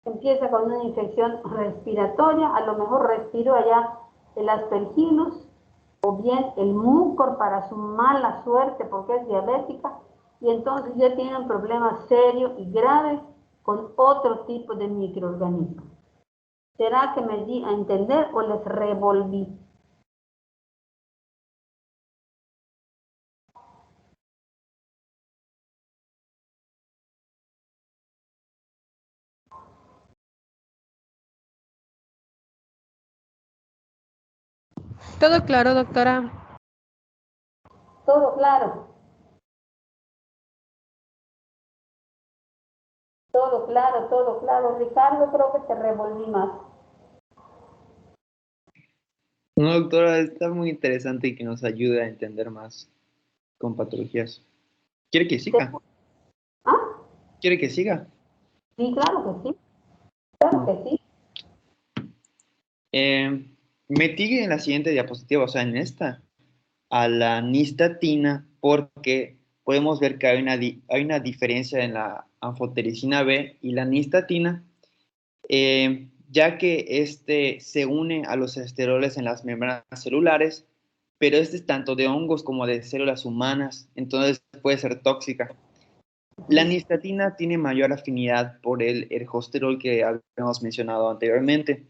Speaker 1: empieza con una infección respiratoria, a lo mejor respiró allá el aspergillus o bien el mucor para su mala suerte porque es diabética, y entonces ya tiene un problema serio y grave con otro tipo de microorganismo. ¿Será que me di a entender o les revolví?
Speaker 4: Todo claro, doctora.
Speaker 1: Todo claro. Todo claro, todo claro. Ricardo, creo que te revolví más.
Speaker 2: No, doctora, está muy interesante y que nos ayude a entender más con patologías. ¿Quiere que siga?
Speaker 1: ¿Ah?
Speaker 2: ¿Quiere que siga?
Speaker 1: Sí, claro que sí, claro que sí.
Speaker 2: Metí en la siguiente diapositiva, o sea, en esta, a la nistatina, porque podemos ver que hay una diferencia en la anfotericina B y la nistatina, ya que este se une a los esteroles en las membranas celulares, pero este es tanto de hongos como de células humanas, entonces puede ser tóxica. La nistatina tiene mayor afinidad por el ergosterol que habíamos mencionado anteriormente.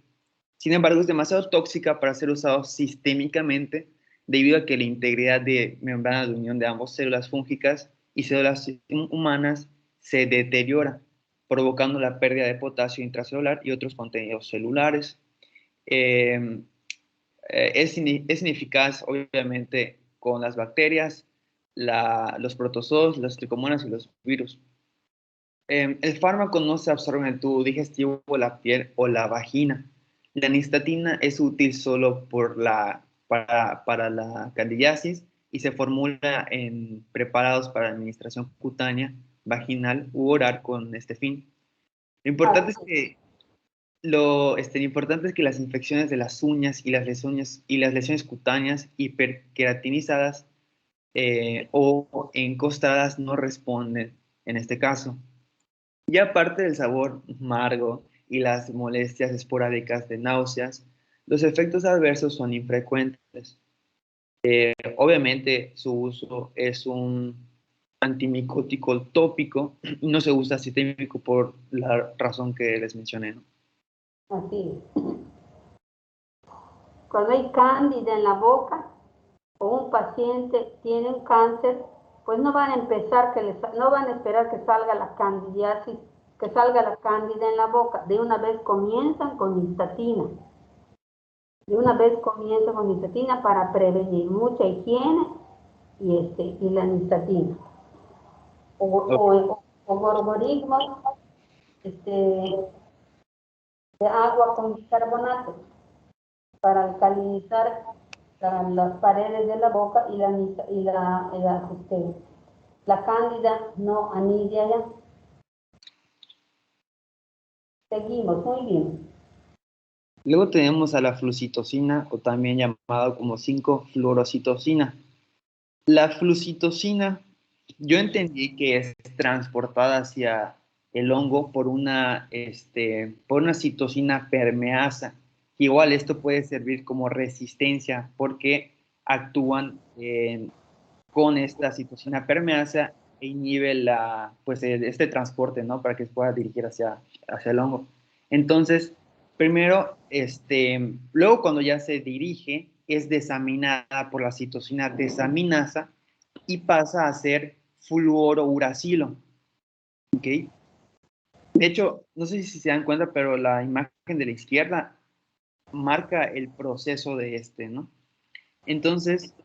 Speaker 2: Sin embargo, es demasiado tóxica para ser usado sistémicamente debido a que la integridad de membrana de unión de ambas células fúngicas y células humanas se deteriora, provocando la pérdida de potasio intracelular y otros contenidos celulares. Eh, es ineficaz, obviamente, con las bacterias, los protozoos, las tricomonas y los virus. El fármaco no se absorbe en el tubo digestivo, la piel o la vagina. La nistatina es útil solo para la candidiasis y se formula en preparados para administración cutánea, vaginal u oral con este fin. Lo importante
Speaker 1: Así
Speaker 2: es
Speaker 1: es.
Speaker 2: que, lo importante es que las infecciones de las uñas y las lesiones cutáneas hiperqueratinizadas o encostadas no responden en este caso. Y aparte del sabor amargo y las molestias esporádicas de náuseas, los efectos adversos son infrecuentes. Obviamente su uso es un antimicótico tópico y no se usa sistémico por la razón que les mencioné, ¿no?
Speaker 1: Así es. Cuando hay cándida en la boca o un paciente tiene un cáncer, pues no van a empezar no van a esperar que salga la candidiasis, que salga la cándida en la boca. De una vez comienzan con nistatina. De una vez comienzan con nistatina para prevenir mucha higiene y la nistatina.
Speaker 2: Ok.
Speaker 1: O gorgorismos de agua con bicarbonato para alcalinizar las paredes de la boca la cándida no anidia ya. Seguimos, muy bien.
Speaker 2: Luego tenemos a la flucitocina, o también llamada como 5-fluorocitocina. La flucitocina, yo entendí que es transportada hacia el hongo por una citocina permeasa. Igual esto puede servir como resistencia porque actúan con esta citocina permeasa e inhibe este transporte, ¿no? Para que se pueda dirigir hacia el hongo. Entonces, primero, luego cuando ya se dirige, es desaminada por la citocina desaminasa y pasa a ser fluorouracilo, ¿ok? De hecho, no sé si se dan cuenta, pero la imagen de la izquierda marca el proceso de ¿no? Entonces,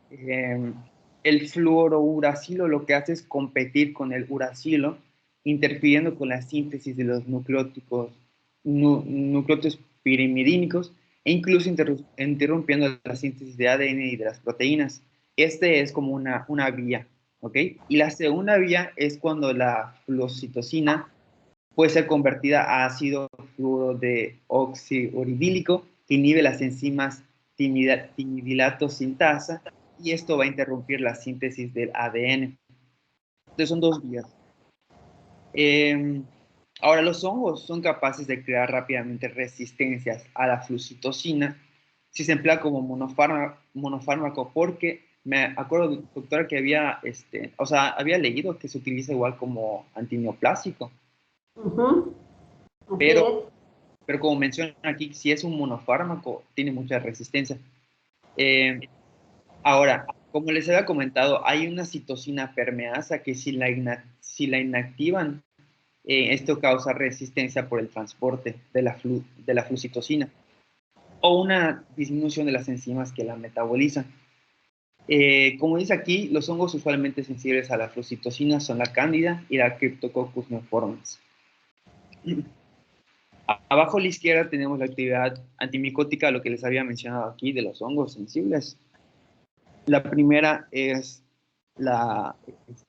Speaker 2: el fluorouracilo lo que hace es competir con el uracilo, interfiriendo con la síntesis de los nucleótidos pirimidínicos e incluso interrumpiendo la síntesis de ADN y de las proteínas. Este es como una vía, ¿ok? Y la segunda vía es cuando la fluocitocina puede ser convertida a ácido fluorodeoxiuridílico que inhibe las enzimas timidilato sintasa y esto va a interrumpir la síntesis del ADN. Entonces son dos vías. Ahora, los hongos son capaces de crear rápidamente resistencias a la flucitocina si se emplea como monofármaco porque me acuerdo, doctora, que había leído que se utiliza igual como antineoplásico,
Speaker 1: Ujú, así
Speaker 2: pero
Speaker 1: es.
Speaker 2: pero como mencionan aquí, si es un monofármaco, tiene mucha resistencia. Eh, Ahora, como les había comentado, hay una citocina permeasa que si la inactivan, esto causa resistencia por el transporte de la flucitocina o una disminución de las enzimas que la metabolizan. Como dice aquí, los hongos usualmente sensibles a la flucitocina son la cándida y la Cryptococcus neoformans. Abajo a la izquierda tenemos la actividad antimicótica, lo que les había mencionado aquí de los hongos sensibles. La primera es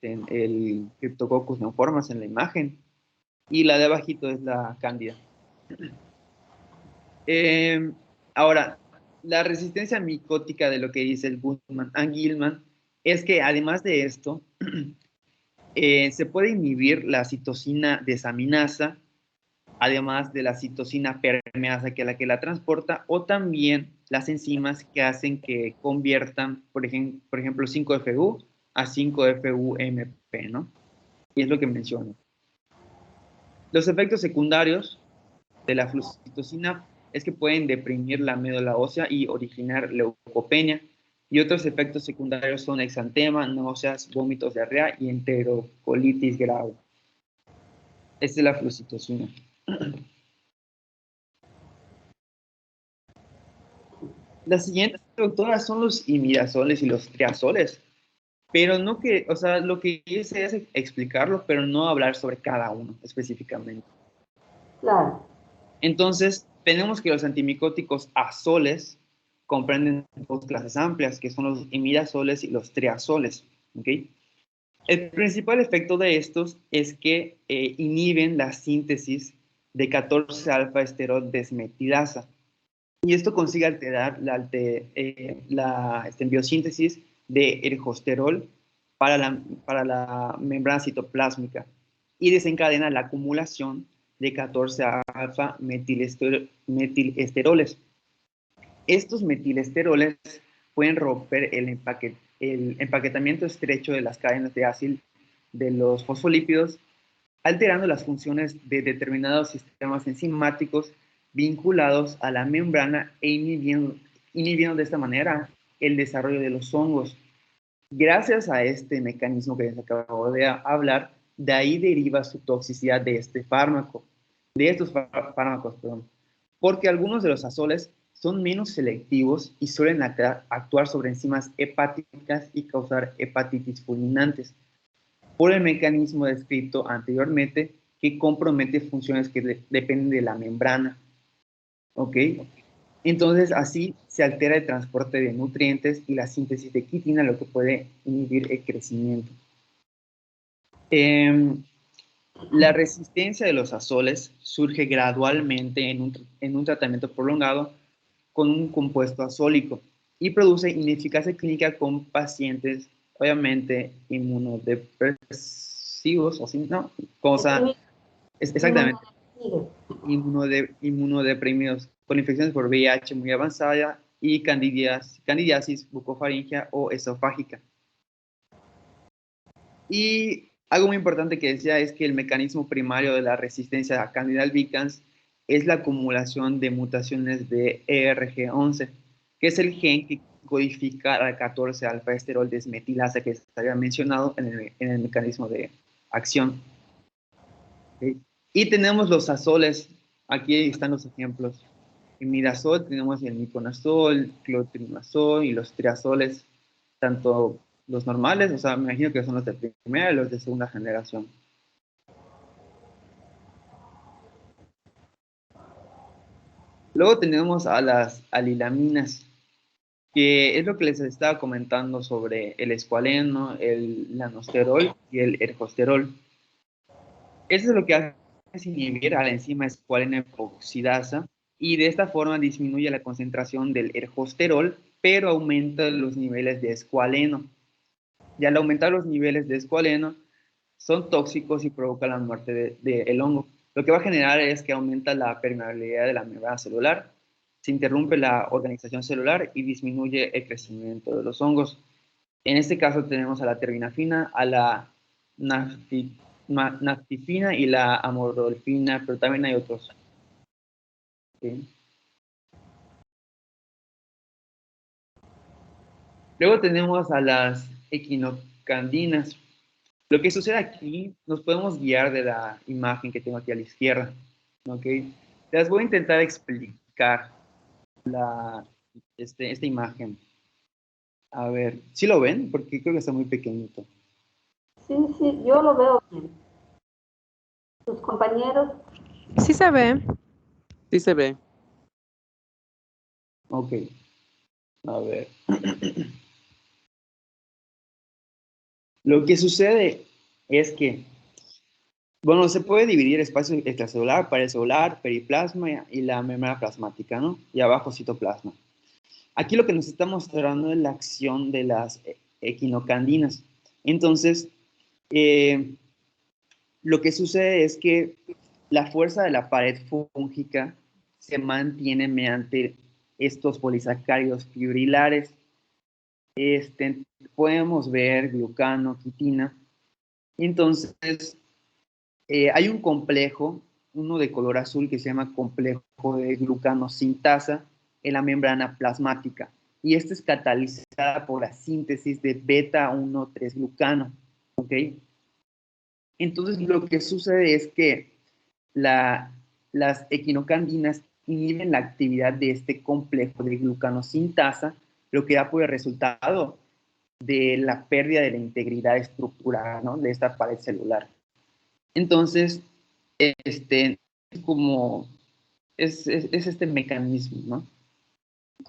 Speaker 2: el Cryptococcus neoformans en la imagen. y la de abajito es la cándida. Ahora, la resistencia micótica de lo que dice el Goodman and Gilman es que además de esto, se puede inhibir la citosina desaminasa, además de la citosina permeasa, que es la que la transporta, o también las enzimas que hacen que conviertan, por ejemplo, 5-FU a 5-FUMP, ¿no? Y es lo que menciono. Los efectos secundarios de la flucitosina es que pueden deprimir la médula ósea y originar leucopenia. Y otros efectos secundarios son exantema, náuseas, vómitos, diarrea y enterocolitis grave. Esta es la flucitosina. Las siguientes, doctora, son los imidazoles y los triazoles. Pero no que, o sea, lo que hice es explicarlo, pero no hablar sobre cada uno específicamente.
Speaker 1: Claro.
Speaker 2: Entonces, tenemos que los antimicóticos azoles comprenden dos clases amplias, que son los imidazoles y los triazoles. ¿Okay? El principal efecto de estos es que inhiben la síntesis de 14-alfa-esterol desmetilasa. Y esto consigue alterar la biosíntesis de ergosterol para la membrana citoplásmica y desencadena la acumulación de 14-alfa metilesteroles. Estos metilesteroles pueden romper el empaquetamiento estrecho de las cadenas de ácido de los fosfolípidos, alterando las funciones de determinados sistemas enzimáticos vinculados a la membrana e inhibiendo de esta manera el desarrollo de los hongos. Gracias a este mecanismo que les acabo de hablar, de ahí deriva su toxicidad de este fármaco, de estos fármacos, perdón, porque algunos de los azoles son menos selectivos y suelen actuar sobre enzimas hepáticas y causar hepatitis fulminantes, por el mecanismo descrito anteriormente que compromete funciones que dependen de la membrana. ¿Ok? Entonces, así se altera el transporte de nutrientes y la síntesis de quitina, lo que puede inhibir el crecimiento. La resistencia de los azoles surge gradualmente en un tratamiento prolongado con un compuesto azólico y produce ineficacia clínica con pacientes, obviamente, inmunodepresivos, o sí, ¿no? Exactamente. Inmunodeprimidos con infecciones por VIH muy avanzada y candidiasis bucofaringea o esofágica. Y algo muy importante que decía es que el mecanismo primario de la resistencia a Candida albicans es la acumulación de mutaciones de ERG11, que es el gen que codifica la 14-alfa-esterol desmetilasa que se había mencionado en el mecanismo de acción. ¿Okay? Y tenemos los azoles, aquí están los ejemplos. En mirazol tenemos el miconazol, clotrimazol y los triazoles, tanto los normales, o sea, me imagino que son los de primera y los de segunda generación. Luego tenemos a las alilaminas, que es lo que les estaba comentando sobre el escualeno, el lanosterol y el ergosterol. Eso es lo que hace inhibir a la enzima escualeno epoxidasa y de esta forma disminuye la concentración del ergosterol, pero aumenta los niveles de escualeno. Y al aumentar los niveles de escualeno, son tóxicos y provocan la muerte del hongo. Lo que va a generar es que aumenta la permeabilidad de la membrana celular, se interrumpe la organización celular y disminuye el crecimiento de los hongos. En este caso tenemos a la terbinafina, a la naftifina y la amorolfina, pero también hay otros. ¿Sí? Luego tenemos a las equinocandinas. Lo que sucede aquí, nos podemos guiar de la imagen que tengo aquí a la izquierda. ¿Okay? Les voy a intentar explicar esta imagen. A ver, ¿sí lo ven? Porque creo que está muy pequeñito.
Speaker 1: Sí, sí, yo lo veo bien. ¿Tus compañeros?
Speaker 4: Sí se ve.
Speaker 5: Sí se ve.
Speaker 2: Ok. A ver. Lo que sucede es que Bueno, se puede dividir espacio extracelular, pared celular, periplasma y la membrana plasmática, ¿no? Y abajo citoplasma. Aquí lo que nos está mostrando es la acción de las equinocandinas. Entonces, lo que sucede es que la fuerza de la pared fúngica se mantiene mediante estos polisacáridos fibrilares. Podemos ver glucano, quitina. Entonces, hay un complejo, uno de color azul, que se llama complejo de glucano sintasa en la membrana plasmática. Y esta es catalizada por la síntesis de beta-1,3-glucano. ¿Ok? Entonces, lo que sucede es que las equinocandinas inhiben la actividad de este complejo de glucanosintasa, lo que da por el resultado de la pérdida de la integridad estructural, ¿no? De esta pared celular. Entonces, como es este mecanismo, ¿no?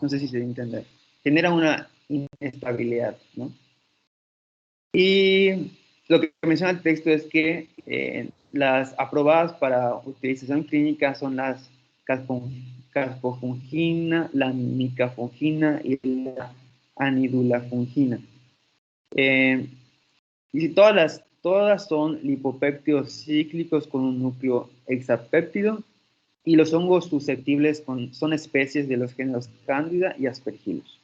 Speaker 2: No sé si se debe entender. Genera una inestabilidad, ¿no? Y lo que menciona el texto es que las aprobadas para utilización clínica son las caspofungina, la micafungina y la anidulafungina. Y todas son lipopéptidos cíclicos con un núcleo hexapéptido, y los hongos susceptibles son especies de los géneros Cándida y Aspergillus.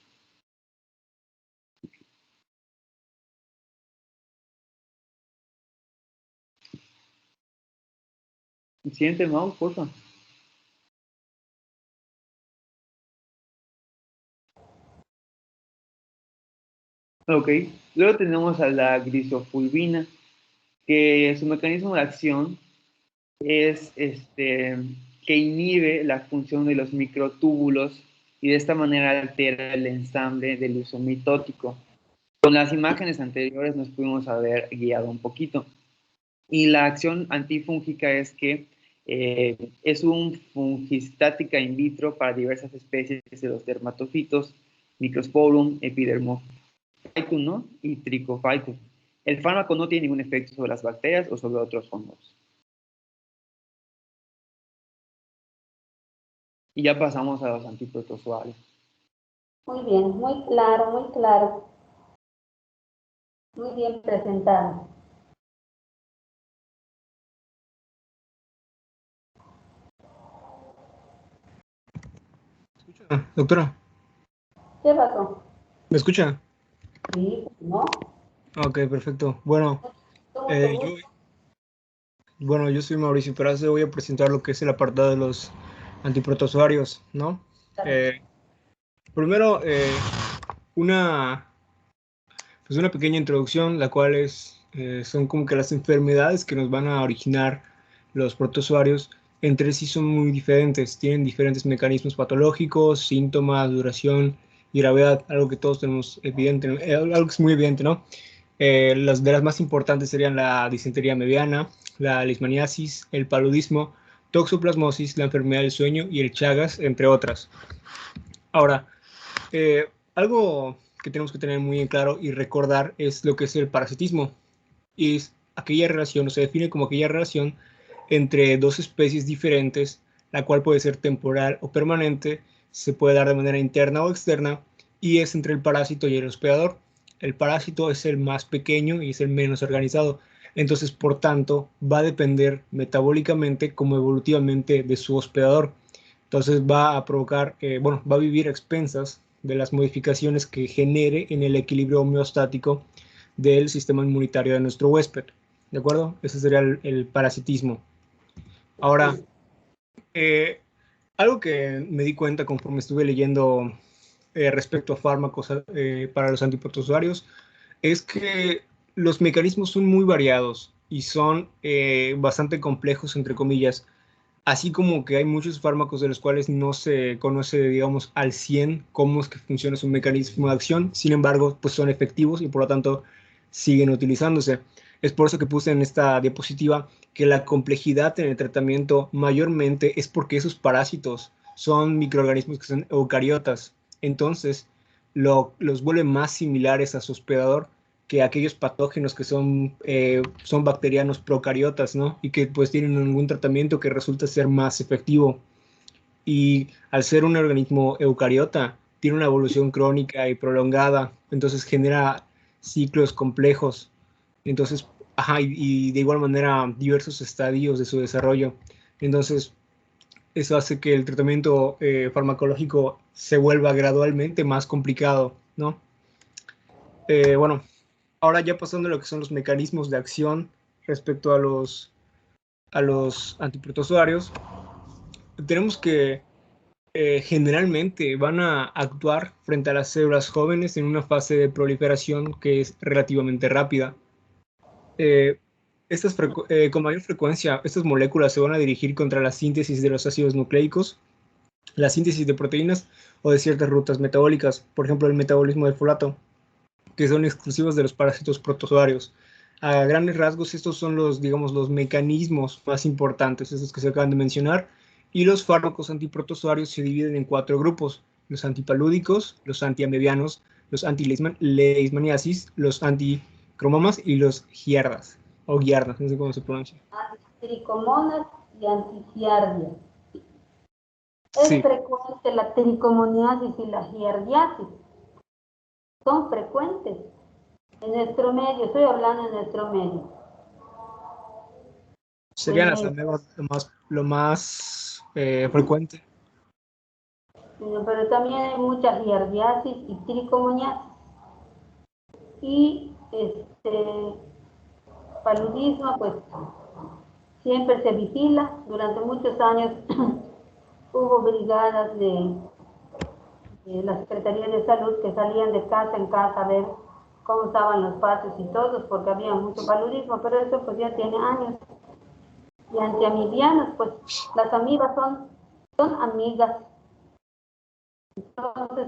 Speaker 2: Siguiente, Mau, por favor. Ok, luego tenemos a la grisofulvina, que su mecanismo de acción es que inhibe la función de los microtúbulos y de esta manera altera el ensamble del uso mitótico. Con las imágenes anteriores nos pudimos haber guiado un poquito. Y la acción antifúngica es que es un fungistática in vitro para diversas especies de los dermatofitos, Microsporum, Epidermophytum, ¿no? Y Trichophytum. El fármaco no tiene ningún efecto sobre las bacterias o sobre otros hongos. Y ya pasamos a los antiprotozoarios.
Speaker 1: Muy bien, muy claro, muy claro. Muy bien presentado.
Speaker 5: Doctora,
Speaker 1: ¿Qué pasó?
Speaker 5: ¿me escucha?
Speaker 1: Sí, ¿no?
Speaker 5: Ok, perfecto. Bueno, yo soy Mauricio Peraza, voy a presentar lo que es el apartado de los antiprotozoarios, ¿no? Primero, una pequeña introducción, la cual son como que las enfermedades que nos van a originar los protozoarios entre sí son muy diferentes, tienen diferentes mecanismos patológicos, síntomas, duración y gravedad, algo que todos tenemos evidente, algo que es muy evidente, ¿no? Las de las más importantes serían la disentería mediana, la leishmaniasis, el paludismo, toxoplasmosis, la enfermedad del sueño y el Chagas, entre otras. Ahora, algo que tenemos que tener muy en claro y recordar es lo que es el parasitismo. Y es aquella relación, o se define como aquella relación entre dos especies diferentes, la cual puede ser temporal o permanente, se puede dar de manera interna o externa, y es entre el parásito y el hospedador. El parásito es el más pequeño y es el menos organizado. Entonces, por tanto, va a depender metabólicamente como evolutivamente de su hospedador. Entonces va a provocar, va a vivir a expensas de las modificaciones que genere en el equilibrio homeostático del sistema inmunitario de nuestro huésped. ¿De acuerdo? Ese sería el parasitismo. Ahora, algo que me di cuenta conforme estuve leyendo respecto a fármacos para los antiprotozoarios es que los mecanismos son muy variados y son bastante complejos, entre comillas. Así como que hay muchos fármacos de los cuales no se conoce, digamos, al 100 cómo es que funciona su mecanismo de acción, sin embargo, pues son efectivos y por lo tanto siguen utilizándose. Es por eso que puse en esta diapositiva que la complejidad en el tratamiento mayormente es porque esos parásitos son microorganismos que son eucariotas. Entonces, los vuelve más similares a su hospedador que aquellos patógenos que son bacterianos procariotas, ¿no? Y que pues tienen algún tratamiento que resulta ser más efectivo. Y al ser un organismo eucariota, tiene una evolución crónica y prolongada, entonces genera ciclos complejos. Entonces, y de igual manera diversos estadios de su desarrollo. Entonces, eso hace que el tratamiento farmacológico se vuelva gradualmente más complicado, ¿no? Bueno, ahora ya pasando a lo que son los mecanismos de acción respecto a los antiprotozoarios, tenemos que generalmente van a actuar frente a las células jóvenes en una fase de proliferación que es relativamente rápida. Con mayor frecuencia, estas moléculas se van a dirigir contra la síntesis de los ácidos nucleicos, la síntesis de proteínas o de ciertas rutas metabólicas, por ejemplo, el metabolismo del folato, que son exclusivos de los parásitos protozoarios. A grandes rasgos, estos son los mecanismos más importantes, estos que se acaban de mencionar, y los fármacos antiprotozoarios se dividen en 4 grupos: los antipalúdicos, los antiamebianos, los antileishmaniasis, los anticromomas y los giardas, o guiardas, no sé cómo se pronuncia.
Speaker 1: Antitricomonas y antigiardias. Es
Speaker 5: Sí.
Speaker 1: frecuente la tricomoniasis y la giardiasis. Son frecuentes en nuestro medio, estoy hablando en nuestro medio.
Speaker 5: Serían las amebas lo más frecuente.
Speaker 1: Pero también hay mucha giardiasis y tricomoniasis. Y paludismo, pues siempre se vigila. Durante muchos años hubo brigadas de la Secretaría de Salud que salían de casa en casa a ver cómo estaban los patios y todos, porque había mucho paludismo, pero eso pues ya tiene años. Y antiamibianas, pues las amibas son amigas. Entonces,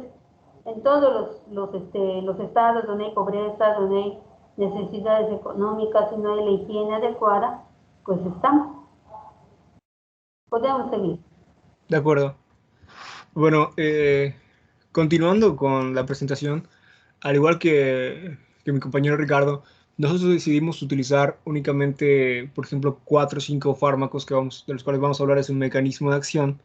Speaker 1: en todos los estados donde hay pobreza, donde hay necesidades económicas y no hay la higiene adecuada, pues estamos. Podemos seguir.
Speaker 5: De acuerdo. Bueno, continuando con la presentación, al igual que mi compañero Ricardo, nosotros decidimos utilizar únicamente, por ejemplo, 4 o 5 fármacos de los cuales vamos a hablar. Es un mecanismo de acción,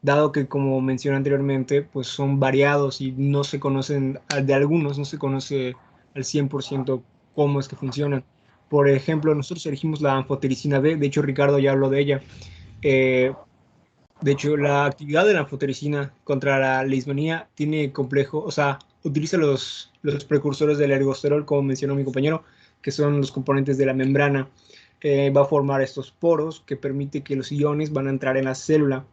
Speaker 5: dado que, como mencioné anteriormente, pues son variados y no se conocen, de algunos no se conoce al 100% cómo es que funcionan. Por ejemplo, nosotros elegimos la anfotericina B, de hecho Ricardo ya habló de ella. De hecho, la actividad de la anfotericina contra la leishmanía tiene complejo, o sea, utiliza los precursores del ergosterol, como mencionó mi compañero, que son los componentes de la membrana. Va a formar estos poros que permite que los iones van a entrar en la célula.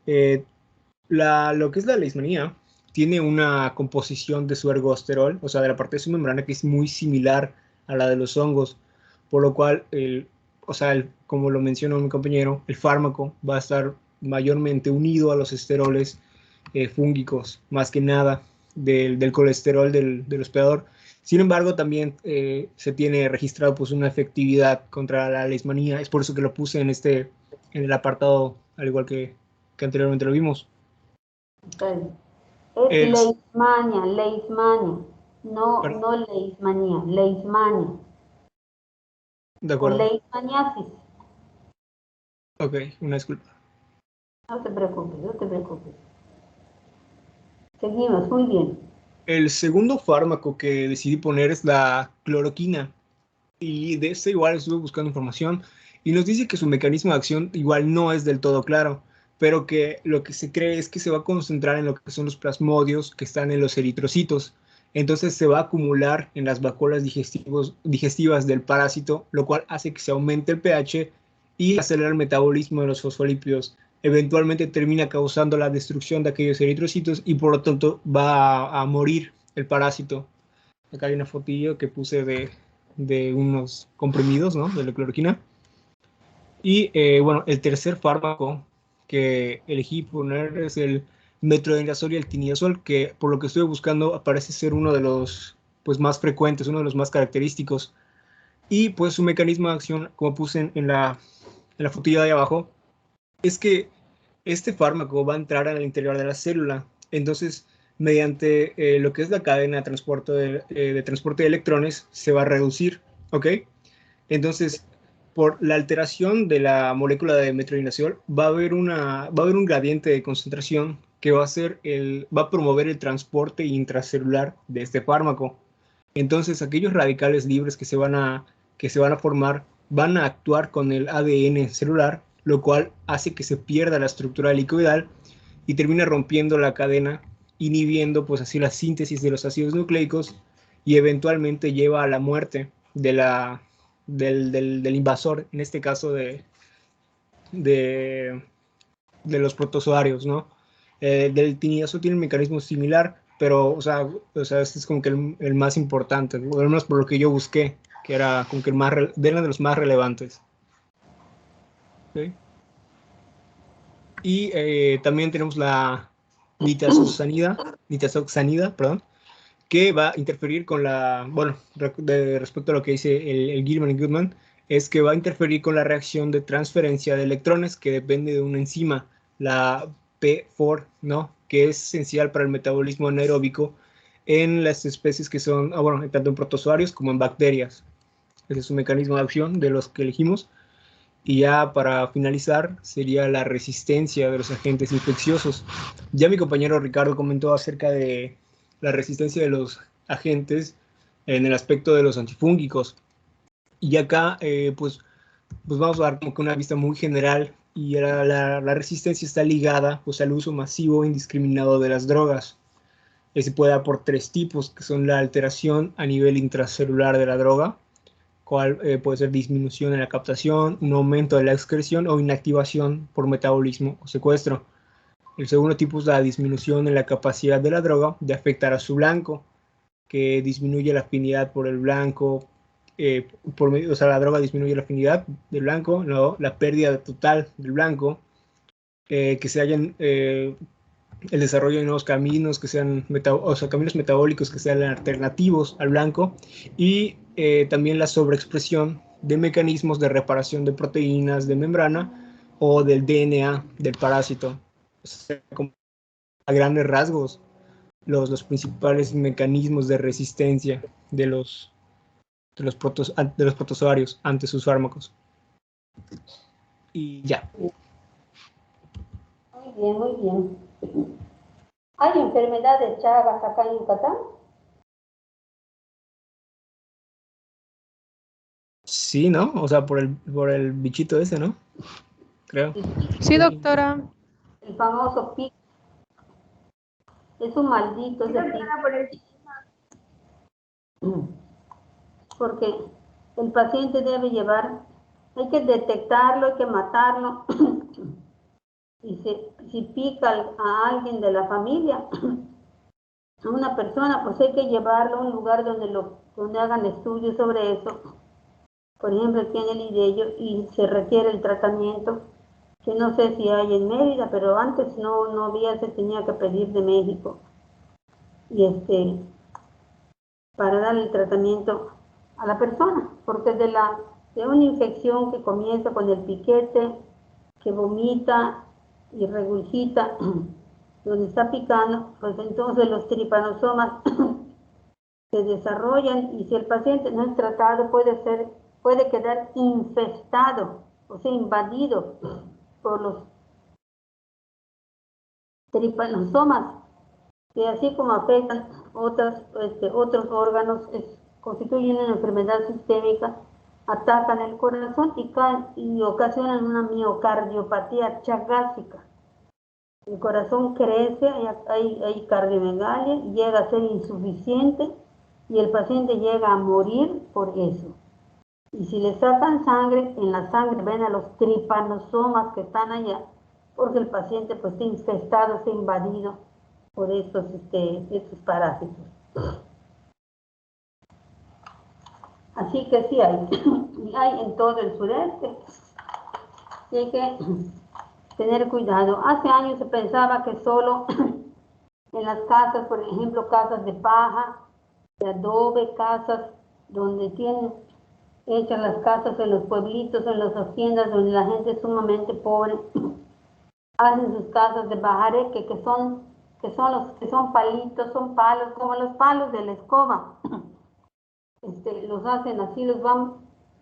Speaker 5: Lo que es la leishmanía tiene una composición de su ergosterol, o sea, de la parte de su membrana, que es muy similar a la de los hongos, por lo cual, como lo mencionó mi compañero, el fármaco va a estar mayormente unido a los esteroles fúngicos, más que nada del colesterol del hospedador. Sin embargo, también se tiene registrado pues una efectividad contra la leishmanía. Es por eso que lo puse en el apartado, al igual que anteriormente lo vimos.
Speaker 1: Es leishmania, no leishmanía, leishmania.
Speaker 5: De acuerdo.
Speaker 1: O leishmaniasis.
Speaker 5: Ok, una disculpa.
Speaker 1: No te preocupes, no te preocupes. Seguimos, muy bien.
Speaker 5: El segundo fármaco que decidí poner es la cloroquina. Y de este igual estuve buscando información y nos dice que su mecanismo de acción igual no es del todo claro, pero que lo que se cree es que se va a concentrar en lo que son los plasmodios que están en los eritrocitos. Entonces se va a acumular en las vacuolas digestivas del parásito, lo cual hace que se aumente el pH y acelera el metabolismo de los fosfolípidos. Eventualmente termina causando la destrucción de aquellos eritrocitos y por lo tanto va a morir el parásito. Acá hay una fotillo que puse de unos comprimidos, ¿no?, de la cloroquina. Y bueno, el tercer fármaco que elegí poner es el metronidazol y el tinidazol, que por lo que estuve buscando parece ser uno de los pues más frecuentes, uno de los más característicos. Y pues su mecanismo de acción, como puse en la fotilla de ahí abajo, es que este fármaco va a entrar al interior de la célula. Entonces mediante lo que es la cadena de transporte de electrones se va a reducir, ¿ok? Entonces, por la alteración de la molécula de metronidazol, va a haber un gradiente de concentración que va a promover el transporte intracelular de este fármaco. Entonces, aquellos radicales libres que se van a formar van a actuar con el ADN celular, lo cual hace que se pierda la estructura helicoidal y termina rompiendo la cadena, inhibiendo pues así la síntesis de los ácidos nucleicos y eventualmente lleva a la muerte del invasor, en este caso de los protozoarios, ¿no? Del tinidazo tiene un mecanismo similar, pero, o sea, este es como que el más importante, o al menos por lo que yo busqué, que era como que era de los más relevantes. ¿Okay? Y también tenemos la nitazoxanida, perdón, que va a interferir con respecto a lo que dice el Gilman y Goodman, es que va a interferir con la reacción de transferencia de electrones que depende de una enzima, la P4, ¿no? Que es esencial para el metabolismo anaeróbico en las especies que son, tanto en protozoarios como en bacterias. Ese es un mecanismo de acción de los que elegimos. Y ya para finalizar sería la resistencia de los agentes infecciosos. Ya mi compañero Ricardo comentó acerca de la resistencia de los agentes en el aspecto de los antifúngicos. Y acá pues vamos a dar como que una vista muy general y la resistencia está ligada pues al uso masivo e indiscriminado de las drogas. Se puede dar por 3 tipos, que son la alteración a nivel intracelular de la droga, cual puede ser disminución en la captación, un aumento de la excreción o inactivación por metabolismo o secuestro. El segundo tipo es la disminución en la capacidad de la droga de afectar a su blanco, que disminuye la afinidad por el blanco, o sea, la droga disminuye la afinidad del blanco, no, la pérdida total del blanco, que se hayan el desarrollo de nuevos caminos que sean caminos metabólicos que sean alternativos al blanco, y también la sobreexpresión de mecanismos de reparación de proteínas de membrana o del DNA del parásito. O sea, como a grandes rasgos, los principales mecanismos de resistencia de los protozoarios ante sus fármacos. Y ya.
Speaker 1: Muy bien, muy bien. ¿Hay enfermedad de Chagas acá en Yucatán?
Speaker 5: Sí, ¿no? O sea, por el bichito ese, ¿no? Creo.
Speaker 4: Sí, doctora.
Speaker 1: El famoso pico. Es un maldito ese pico. Porque el paciente debe llevar, hay que detectarlo, hay que matarlo. Y si pica a alguien de la familia, a una persona, pues hay que llevarlo a un lugar donde hagan estudios sobre eso. Por ejemplo, aquí en el IDEYO, y se requiere el tratamiento, que no sé si hay en Mérida, pero antes no había, se tenía que pedir de México. Y para dar el tratamiento a la persona, porque de una infección que comienza con el piquete, que vomita y regurgita donde está picando, pues entonces los tripanosomas se desarrollan, y si el paciente no es tratado puede quedar infestado, o sea, invadido por los tripanosomas, que así como afectan otros órganos, constituyen una enfermedad sistémica, atacan el corazón y ocasionan una miocardiopatía chagásica. El corazón crece, hay cardiomegalia, llega a ser insuficiente y el paciente llega a morir por eso. Y si le sacan sangre, en la sangre ven a los tripanosomas que están allá, porque el paciente pues está infestado, está invadido por estos parásitos. Así que sí hay en todo el sureste, y hay que tener cuidado. Hace años se pensaba que solo en las casas, por ejemplo, casas de paja, de adobe, casas donde tienen hechas las casas en los pueblitos, en las haciendas donde la gente es sumamente pobre, hacen sus casas de bajareque, que son que son palitos, son palos, como los palos de la escoba. Los hacen así, los van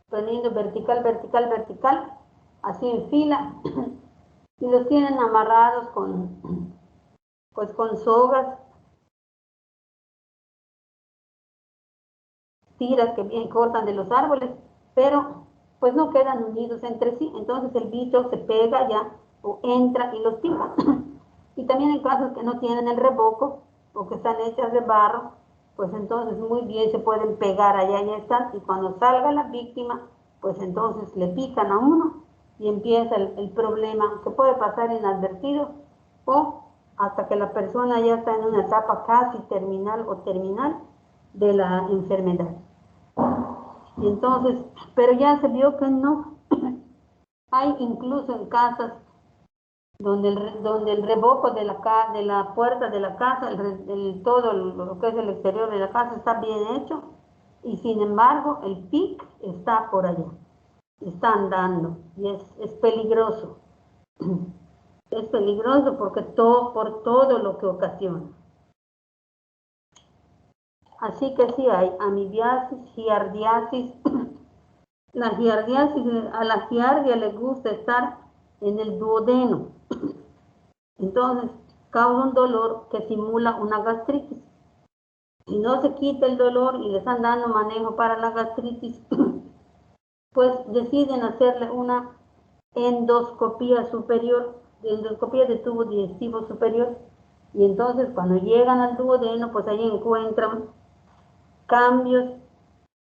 Speaker 1: poniendo vertical, vertical, vertical, así en fila, y los tienen amarrados pues con sogas, tiras que bien cortan de los árboles, pero pues no quedan unidos entre sí, entonces el bicho se pega ya o entra y los pica. Y también en casos que no tienen el revoco o que están hechas de barro, pues entonces muy bien se pueden pegar allá y están, y cuando salga la víctima, pues entonces le pican a uno y empieza el problema que puede pasar inadvertido o hasta que la persona ya está en una etapa casi terminal o terminal de la enfermedad. Y entonces, pero ya se vio que no. Hay incluso en casas donde el revoco de la puerta de la casa, todo lo que es el exterior de la casa está bien hecho, y sin embargo el PIC está por allá, está andando, y es peligroso. Es peligroso porque por todo lo que ocasiona. Así que sí hay amibiasis, giardiasis. La giardiasis, a la giardia le gusta estar en el duodeno. Entonces, causa un dolor que simula una gastritis. Si no se quita el dolor y le están dando manejo para la gastritis, pues deciden hacerle una endoscopía superior, endoscopía de tubo digestivo superior, y entonces cuando llegan al duodeno, pues ahí encuentran cambios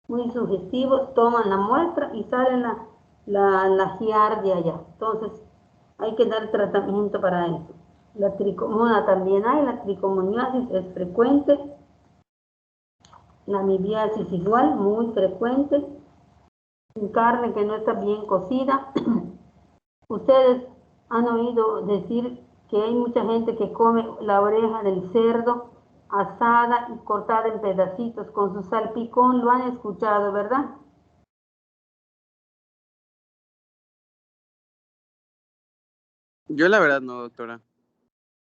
Speaker 1: muy sugestivos, toman la muestra y sale la giardia ya. Entonces, hay que dar tratamiento para eso. La tricomona también hay, la tricomoniasis es frecuente, la amibiasis igual, muy frecuente, en carne que no está bien cocida. Ustedes han oído decir que hay mucha gente que come la oreja del cerdo asada y cortada en pedacitos con su salpicón, lo han escuchado, ¿verdad?
Speaker 6: Yo la verdad no, doctora.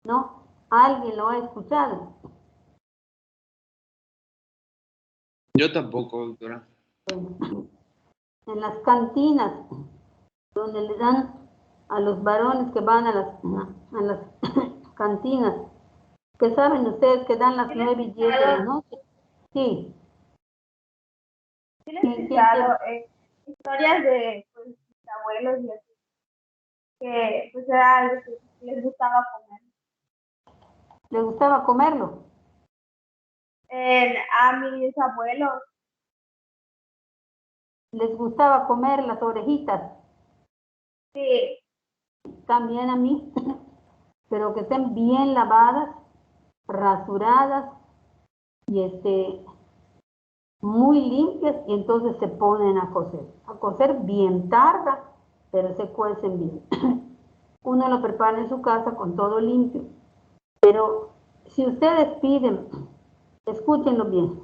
Speaker 1: ¿No? ¿Alguien lo ha escuchado?
Speaker 2: Yo tampoco, doctora.
Speaker 1: Bueno, en las cantinas, donde le dan a los varones que van a las cantinas, que saben ustedes que dan las 9 y 10 de la noche. Sí.
Speaker 7: Sí, les he escuchado historias de pues, mis abuelos y así, que pues era algo que les gustaba comer.
Speaker 1: ¿Les gustaba comerlo?
Speaker 7: A mis abuelos,
Speaker 1: ¿Les gustaba comer las orejitas?
Speaker 7: sí,
Speaker 1: También a mí, pero que estén bien lavadas, rasuradas y muy limpias, y entonces se ponen a cocer. A cocer bien tarda, pero se cuecen bien. Uno lo prepara en su casa con todo limpio. Pero si ustedes piden, escúchenlo bien,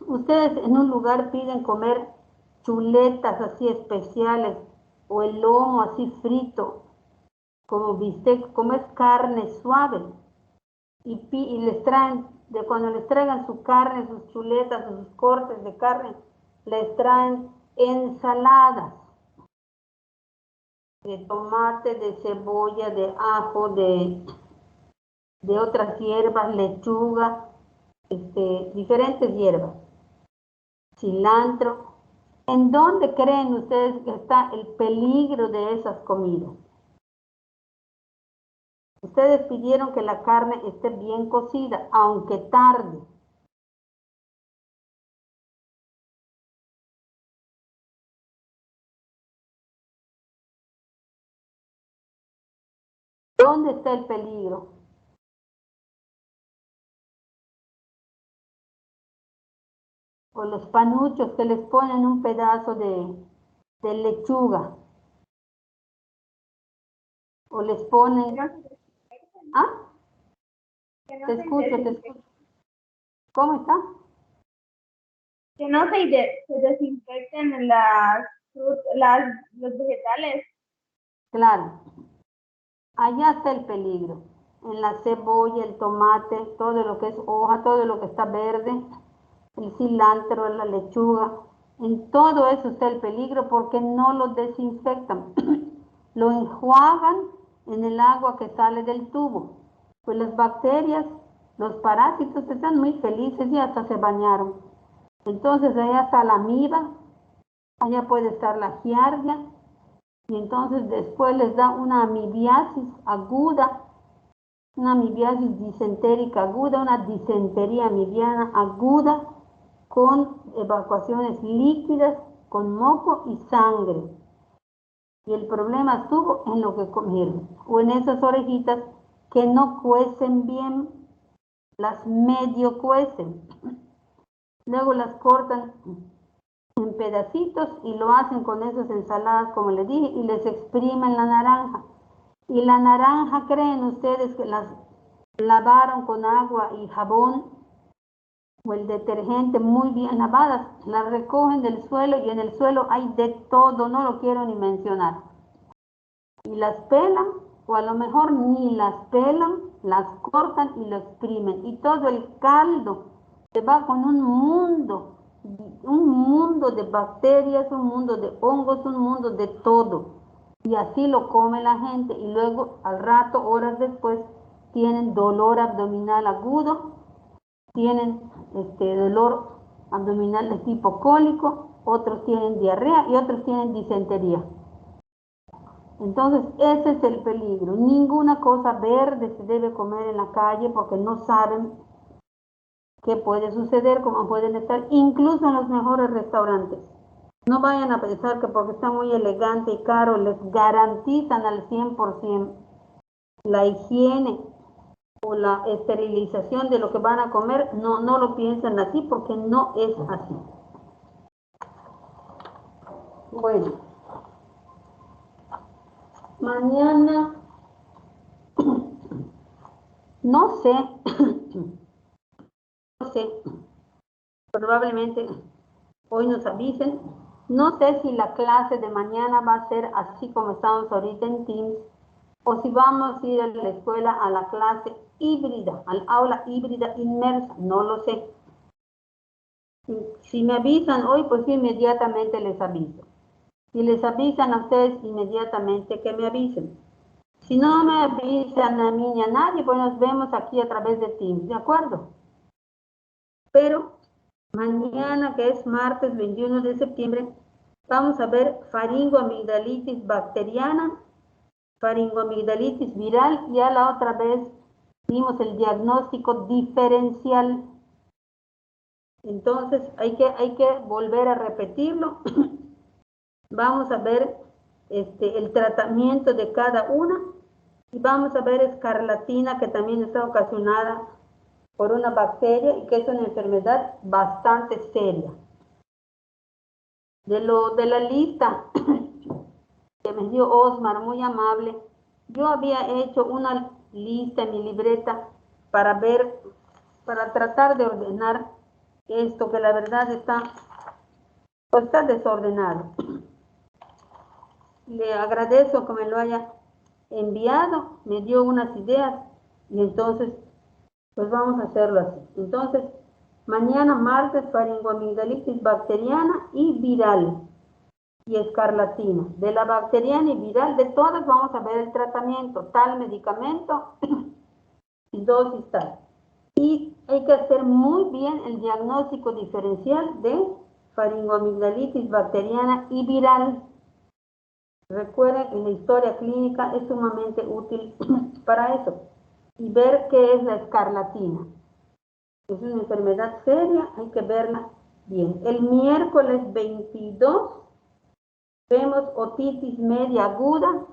Speaker 1: ustedes en un lugar piden comer chuletas así especiales o el lomo así frito, como bistec, como es carne suave, y les traen, de cuando les traigan su carne, sus chuletas, sus cortes de carne, les traen ensaladas de tomate, de cebolla, de ajo, de otras hierbas, lechuga, diferentes hierbas, cilantro. ¿En dónde creen ustedes que está el peligro de esas comidas? Ustedes pidieron que la carne esté bien cocida, aunque tarde. ¿Dónde está el peligro? O los panuchos que les ponen un pedazo de lechuga. O les ponen... ¿Ah? Te escucho, te escucho. ¿Cómo está?
Speaker 7: que no se desinfecten los vegetales.
Speaker 1: Claro. Allá está el peligro. en la cebolla, el tomate, todo lo que es hoja, todo lo que está verde, el cilantro, la lechuga. En todo eso está el peligro porque no lo desinfectan. Lo enjuagan en el agua que sale del tubo. Pues las bacterias, los parásitos están muy felices y hasta se bañaron. Entonces allá está la amiba, allá puede estar la giardia, y entonces después les da una amibiasis aguda, una amibiasis disentérica aguda, una disentería amibiana aguda, con evacuaciones líquidas, con moco y sangre. Y el problema estuvo en lo que comieron, o en esas orejitas que no cuecen bien, las medio cuecen. Luego las cortan en pedacitos y lo hacen con esas ensaladas, como les dije, y les exprimen la naranja. Y la naranja, ¿creen ustedes que las lavaron con agua y jabón o el detergente muy bien lavadas? Las recogen del suelo y en el suelo hay de todo, no lo quiero ni mencionar. Y las pelan, o a lo mejor ni las pelan, las cortan y lo exprimen. Y todo el caldo se va con un mundo de bacterias, un mundo de hongos, un mundo de todo. Y así lo come la gente y luego al rato, horas después, tienen dolor abdominal agudo, tienen dolor abdominal de tipo cólico, otros tienen diarrea y otros tienen disentería. Entonces ese es el peligro. Ninguna cosa verde se debe comer en la calle porque no saben qué puede suceder, cómo pueden estar, incluso en los mejores restaurantes. No vayan a pensar que porque está muy elegante y caro les garantizan al 100% la higiene o la esterilización de lo que van a comer. No, no lo piensan así porque no es así. Bueno, mañana, no sé, probablemente hoy nos avisen. No sé si la clase de mañana va a ser así como estamos ahorita en Teams, o si vamos a ir a la escuela a la clase híbrida, al aula híbrida inmersa, no lo sé. Si me avisan hoy, pues inmediatamente les aviso. Si les avisan a ustedes, inmediatamente que me avisen. Si no me avisan a mí ni a nadie, pues nos vemos aquí a través de Teams, ¿de acuerdo? Pero mañana, que es martes 21 de septiembre, vamos a ver faringoamigdalitis bacteriana, faringoamigdalitis viral, y a la otra vez vimos el diagnóstico diferencial. Entonces hay que volver a repetirlo. Vamos a ver el tratamiento de cada una y vamos a ver escarlatina, que también está ocasionada por una bacteria y que es una enfermedad bastante seria. De la lista que me dio Osmar, muy amable, yo había hecho una lista en mi libreta para tratar de ordenar esto, que la verdad está desordenado. Le agradezco que me lo haya enviado, me dio unas ideas y entonces pues vamos a hacerlo así. Entonces, mañana martes, faringoamigdalitis bacteriana y viral y escarlatina. De la bacteriana y viral, de todas vamos a ver el tratamiento, tal medicamento y dosis tal. Y hay que hacer muy bien el diagnóstico diferencial de faringoamigdalitis bacteriana y viral. Recuerden que la historia clínica es sumamente útil para eso. Y ver qué es la escarlatina. Es una enfermedad seria, hay que verla bien. El miércoles 22 vemos otitis media aguda,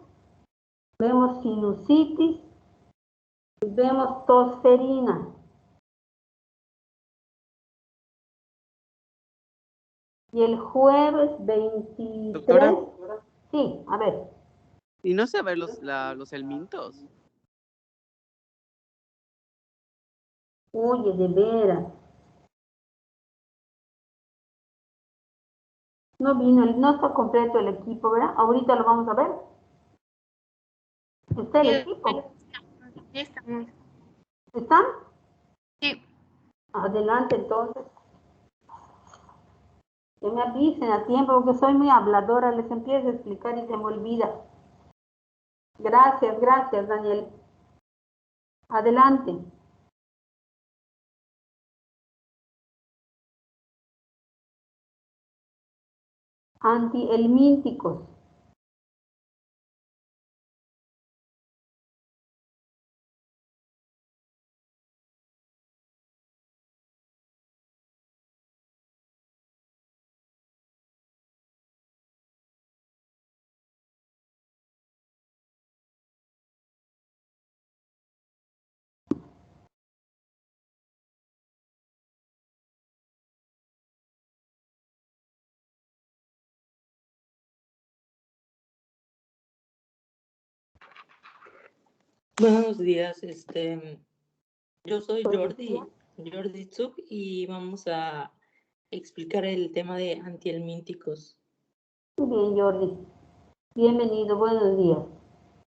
Speaker 1: vemos sinusitis, y vemos tosferina. Y el jueves 23...
Speaker 6: Doctora.
Speaker 1: Sí, a ver.
Speaker 6: ¿Y no se ven los helmintos?
Speaker 1: Oye, de veras. No vino, no está completo el equipo, ¿verdad? Ahorita lo vamos a ver. ¿Está el equipo?
Speaker 3: Sí, estamos.
Speaker 1: ¿Están?
Speaker 3: Sí.
Speaker 1: Adelante, entonces. Que me avisen a tiempo, porque soy muy habladora, les empiezo a explicar y se me olvida. Gracias, gracias, Daniel. Adelante. Antihelmínticos.
Speaker 8: Buenos días, yo soy Jordi Zuk, y vamos a explicar el tema de antihelmínticos.
Speaker 1: Muy bien, Jordi. Bienvenido, buenos días.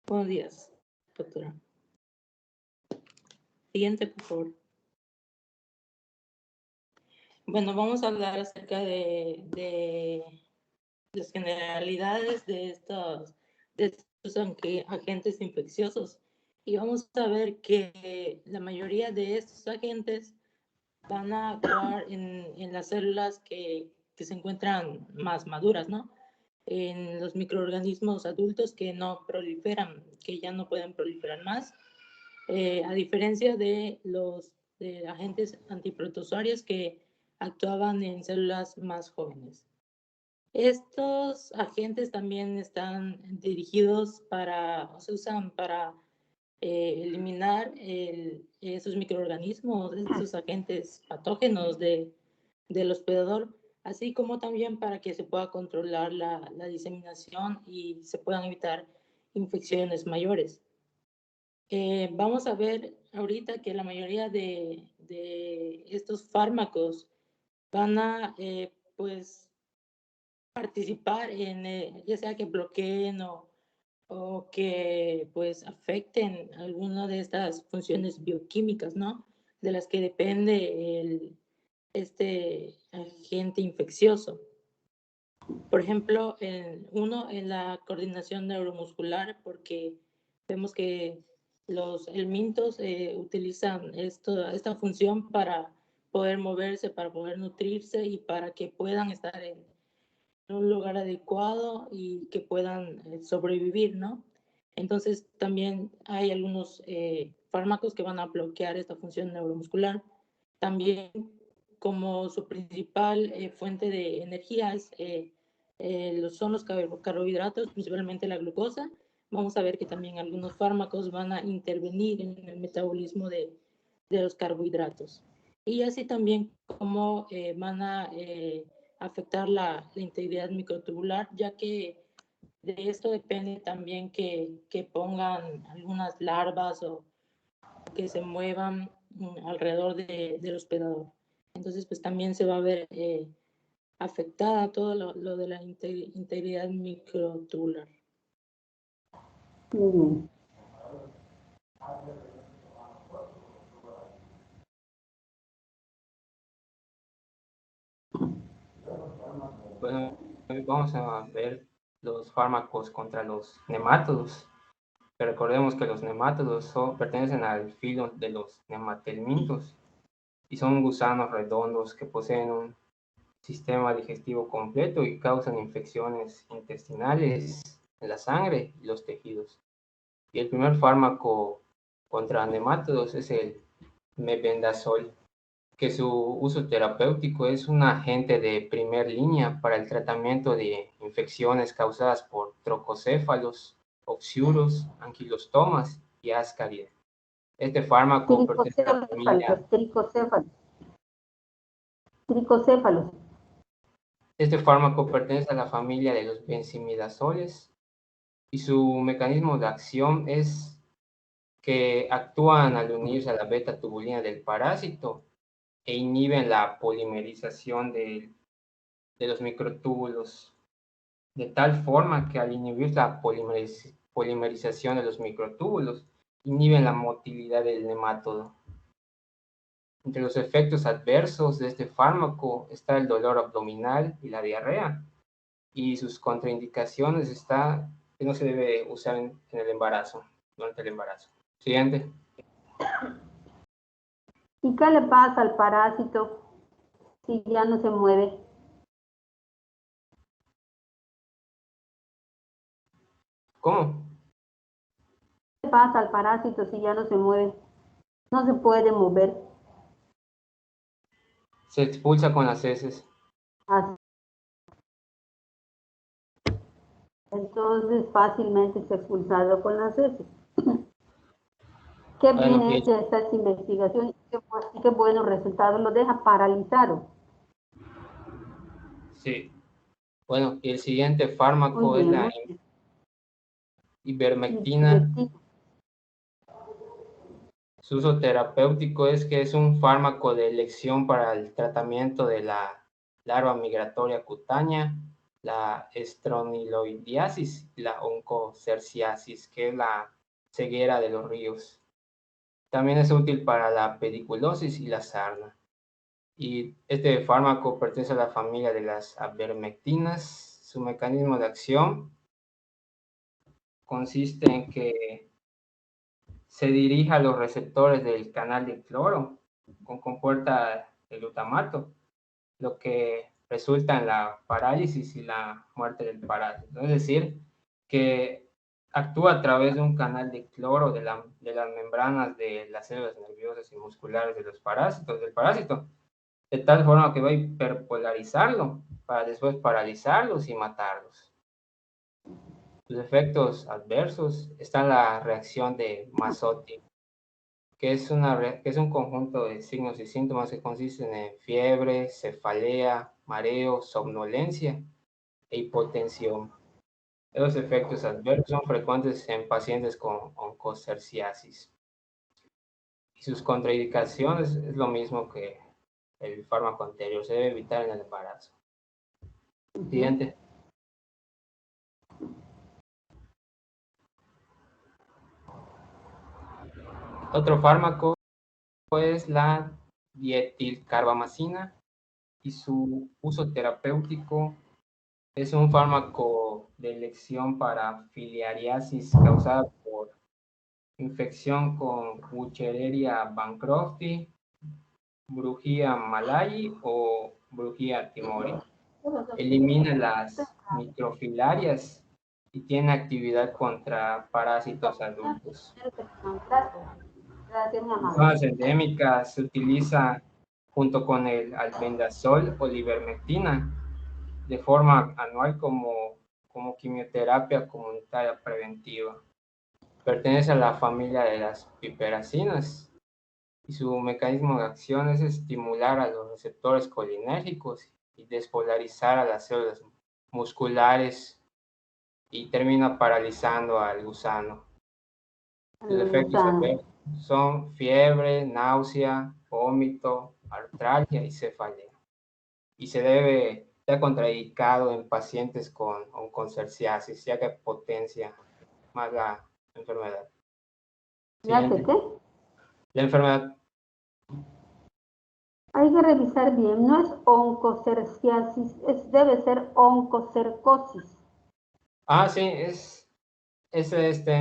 Speaker 8: Buenos días, doctora. Siguiente, por favor. Bueno, vamos a hablar acerca de las generalidades de estos agentes infecciosos. Y vamos a ver que la mayoría de estos agentes van a actuar en las células que se encuentran más maduras, ¿no? En los microorganismos adultos que no proliferan, que ya no pueden proliferar más, a diferencia de los agentes antiprotozoarios que actuaban en células más jóvenes. Estos agentes también están dirigidos se usan para eliminar esos microorganismos, esos agentes patógenos del hospedador, así como también para que se pueda controlar la diseminación y se puedan evitar infecciones mayores. Vamos a ver ahorita que la mayoría de estos fármacos van a pues participar en ya sea que bloqueen o que pues afecten alguna de estas funciones bioquímicas, ¿no? De las que depende este agente infeccioso. Por ejemplo, en la coordinación neuromuscular, porque vemos que los helmintos utilizan esta función para poder moverse, para poder nutrirse y para que puedan estar en un lugar adecuado y que puedan sobrevivir, ¿no? Entonces también hay algunos fármacos que van a bloquear esta función neuromuscular. También como su principal fuente de energía son los carbohidratos, principalmente la glucosa. Vamos a ver que también algunos fármacos van a intervenir en el metabolismo de los carbohidratos. Y así también como van a afectar la integridad microtubular, ya que de esto depende también que pongan algunas larvas o que se muevan alrededor del hospedador. Entonces, pues también se va a ver afectada todo lo de la integridad microtubular.
Speaker 1: Muy bien.
Speaker 9: Bueno, hoy vamos a ver los fármacos contra los nemátodos. Recordemos que los nemátodos pertenecen al filo de los nematelmintos y son gusanos redondos que poseen un sistema digestivo completo y causan infecciones intestinales en la sangre y los tejidos. Y el primer fármaco contra nemátodos es el mebendazol, que su uso terapéutico es un agente de primer línea para el tratamiento de infecciones causadas por trococéfalos, oxiuros, anquilostomas y ascaria. Este fármaco pertenece a la familia.
Speaker 1: Tricocéfalos.
Speaker 9: Este fármaco pertenece a la familia de los benzimidazoles y su mecanismo de acción es que actúan al unirse a la beta tubulina del parásito e inhiben la polimerización de los microtúbulos, de tal forma que al inhibir la polimerización de los microtúbulos, inhiben la motilidad del nemátodo. Entre los efectos adversos de este fármaco está el dolor abdominal y la diarrea. Y sus contraindicaciones está que no se debe usar en el embarazo, durante el embarazo. Siguiente.
Speaker 1: ¿Y qué le pasa al parásito si ya no se mueve?
Speaker 9: ¿Cómo?
Speaker 1: ¿Qué le pasa al parásito si ya no se mueve? No se puede mover.
Speaker 9: Se expulsa con las heces.
Speaker 1: Así. Entonces fácilmente es expulsado con las heces. Qué bien
Speaker 9: Bueno,
Speaker 1: hecha esta investigación y qué buenos resultados, lo deja paralizado.
Speaker 9: sí. Bueno, y el siguiente fármaco
Speaker 1: Muy
Speaker 9: es
Speaker 1: bien,
Speaker 9: la
Speaker 1: muy bien.
Speaker 9: ivermectina. Su uso terapéutico es que es un fármaco de elección para el tratamiento de la larva migratoria cutánea, la estroniloidiasis y la oncocerciasis, que es la ceguera de los ríos. También es útil para la pediculosis y la sarna. Y este fármaco pertenece a la familia de las avermectinas. Su mecanismo de acción consiste en que se dirige a los receptores del canal de cloro con compuerta de glutamato, lo que resulta en la parálisis y la muerte del parásito. Es decir, que actúa a través de un canal de cloro de las membranas de las células nerviosas y musculares de los parásitos, del parásito, de tal forma que va a hiperpolarizarlo para después paralizarlos y matarlos. Sus efectos adversos está la reacción de Masotti, que es un conjunto de signos y síntomas que consisten en fiebre, cefalea, mareo, somnolencia e hipotensión. Los efectos adversos son frecuentes en pacientes con oncocerciasis. Y sus contraindicaciones es lo mismo que el fármaco anterior, se debe evitar en el embarazo. Siguiente. Otro fármaco es la dietilcarbamazina y su uso terapéutico es un fármaco de elección para filariasis causada por infección con Wuchereria bancrofti, Brugia malayi o Brugia timori. Elimina las microfilarias y tiene actividad contra parásitos adultos. En zonas endémicas se utiliza junto con el albendazol o la ivermectina de forma anual como quimioterapia comunitaria preventiva. Pertenece a la familia de las piperacinas y su mecanismo de acción es estimular a los receptores colinérgicos y despolarizar a las células musculares y termina paralizando al gusano. Los efectos adversos son fiebre, náusea, vómito, artralgia y cefalea. Y se debe estar contraindicado en pacientes con oncocerciasis, ya que potencia más la enfermedad.
Speaker 1: ¿Ya que qué?
Speaker 9: La enfermedad.
Speaker 1: Hay que revisar bien, no es oncocerciasis, debe ser oncocercosis.
Speaker 9: Ah, sí,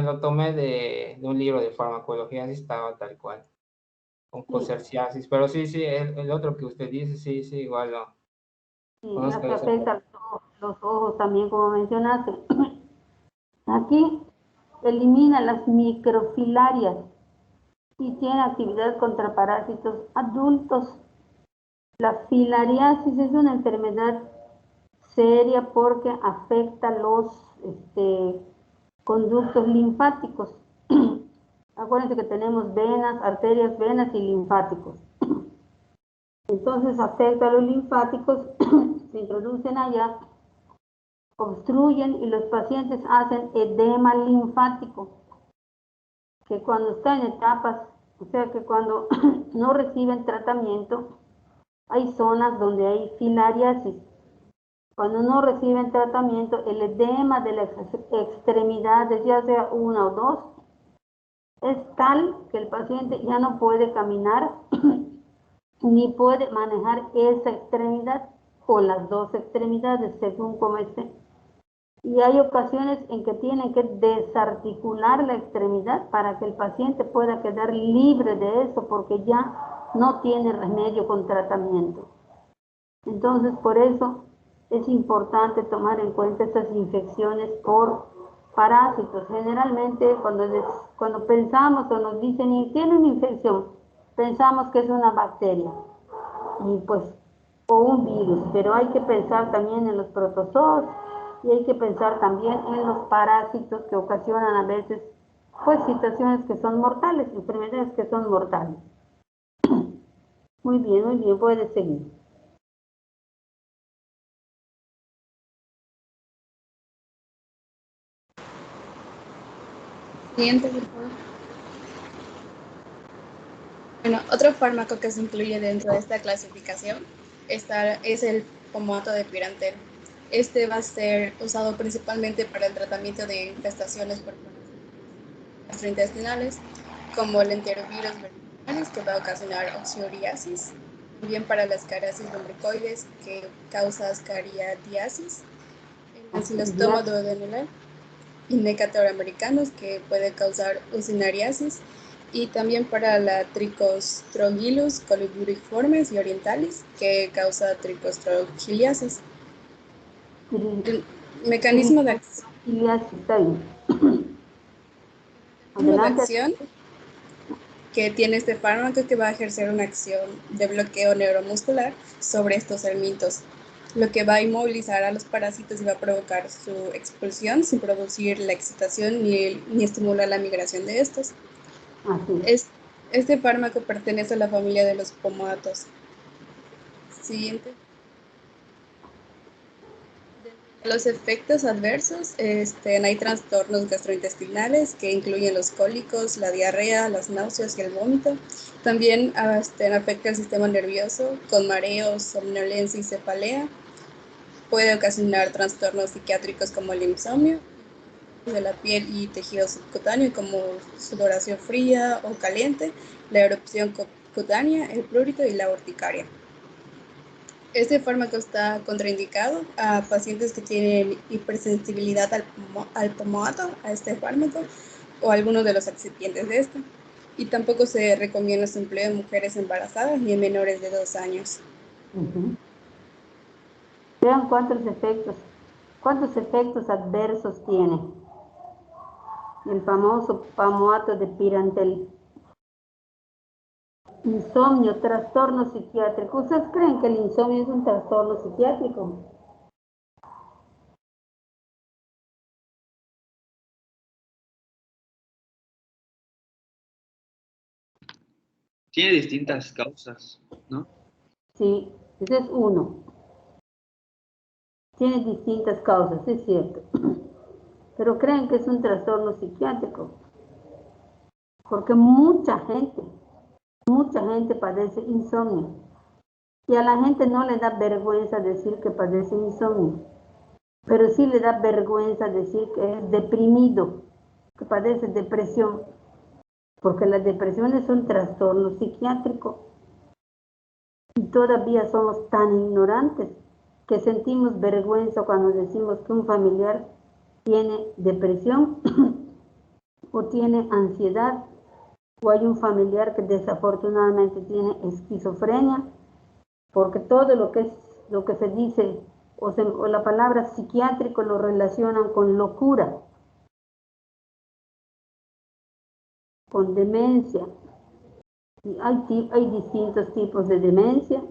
Speaker 9: lo tomé de un libro de farmacología, así estaba tal cual. Oncocerciasis, pero sí, el otro que usted dice, sí, igual lo.
Speaker 1: Sí, la que afecta los ojos también, como mencionaste. Aquí elimina las microfilarias y tiene actividad contra parásitos adultos. La filariasis es una enfermedad seria porque afecta los conductos linfáticos. Acuérdense que tenemos venas, arterias, venas y linfáticos. Entonces afecta a los linfáticos, se introducen allá, obstruyen y los pacientes hacen edema linfático, que cuando está en etapas, o sea que cuando no reciben tratamiento, hay zonas donde hay filariasis. Cuando no reciben tratamiento, el edema de las extremidades, ya sea una o dos, es tal que el paciente ya no puede caminar ni puede manejar esa extremidad o las dos extremidades según como esté. Y hay ocasiones en que tienen que desarticular la extremidad para que el paciente pueda quedar libre de eso porque ya no tiene remedio con tratamiento. Entonces, por eso es importante tomar en cuenta esas infecciones por parásitos. Generalmente, cuando pensamos o nos dicen y tiene una infección, pensamos que es una bacteria y pues, o un virus, pero hay que pensar también en los protozoos y hay que pensar también en los parásitos que ocasionan a veces pues situaciones que son mortales, enfermedades que son mortales. Muy bien, puede seguir.
Speaker 10: Siguiente, por favor. Bueno, otro fármaco que se incluye dentro de esta clasificación es el pomato de Pirantel. Este va a ser usado principalmente para el tratamiento de infestaciones por gastrointestinales, como el enterovirus verticales, que va a ocasionar oxoriasis, también para las cariasis lumbricoides, que causa ascariadiasis, el Bacillostoma duodenal, y Necator americanos, que puede causar usinariasis, y también para la Trichostrogylus coliburiformes y orientalis, que causa tricostrogiliasis. El mecanismo de acción que tiene este fármaco es que va a ejercer una acción de bloqueo neuromuscular sobre estos helmintos, lo que va a inmovilizar a los parásitos y va a provocar su expulsión sin producir la excitación ni estimular la migración de estos. Este fármaco pertenece a la familia de los pomatos. Siguiente. Los efectos adversos, hay trastornos gastrointestinales que incluyen los cólicos, la diarrea, las náuseas y el vómito. También afecta el sistema nervioso con mareos, somnolencia y cefalea. Puede ocasionar trastornos psiquiátricos como el insomnio de la piel y tejido subcutáneo como sudoración fría o caliente, la erupción cutánea, el prurito y la urticaria. Este fármaco está contraindicado a pacientes que tienen hipersensibilidad al pomato, a este fármaco, o algunos de los excipientes de este. Y tampoco se recomienda su empleo en mujeres embarazadas ni en menores de 2 años.
Speaker 1: Vean cuántos efectos adversos tiene el famoso pomato de Pirantel. Insomnio, trastorno psiquiátrico. ¿Ustedes creen que el insomnio es un trastorno psiquiátrico?
Speaker 2: Tiene distintas causas, ¿no?
Speaker 1: Sí, ese es uno. Tiene distintas causas, es cierto. Pero creen que es un trastorno psiquiátrico. Porque mucha gente padece insomnio. Y a la gente no le da vergüenza decir que padece insomnio. Pero sí le da vergüenza decir que es deprimido, que padece depresión. Porque la depresión es un trastorno psiquiátrico. Y todavía somos tan ignorantes que sentimos vergüenza cuando decimos que un familiar tiene depresión o tiene ansiedad, o hay un familiar que desafortunadamente tiene esquizofrenia, porque todo lo que se dice o la palabra psiquiátrico lo relacionan con locura, con demencia. Y hay distintos tipos de demencia.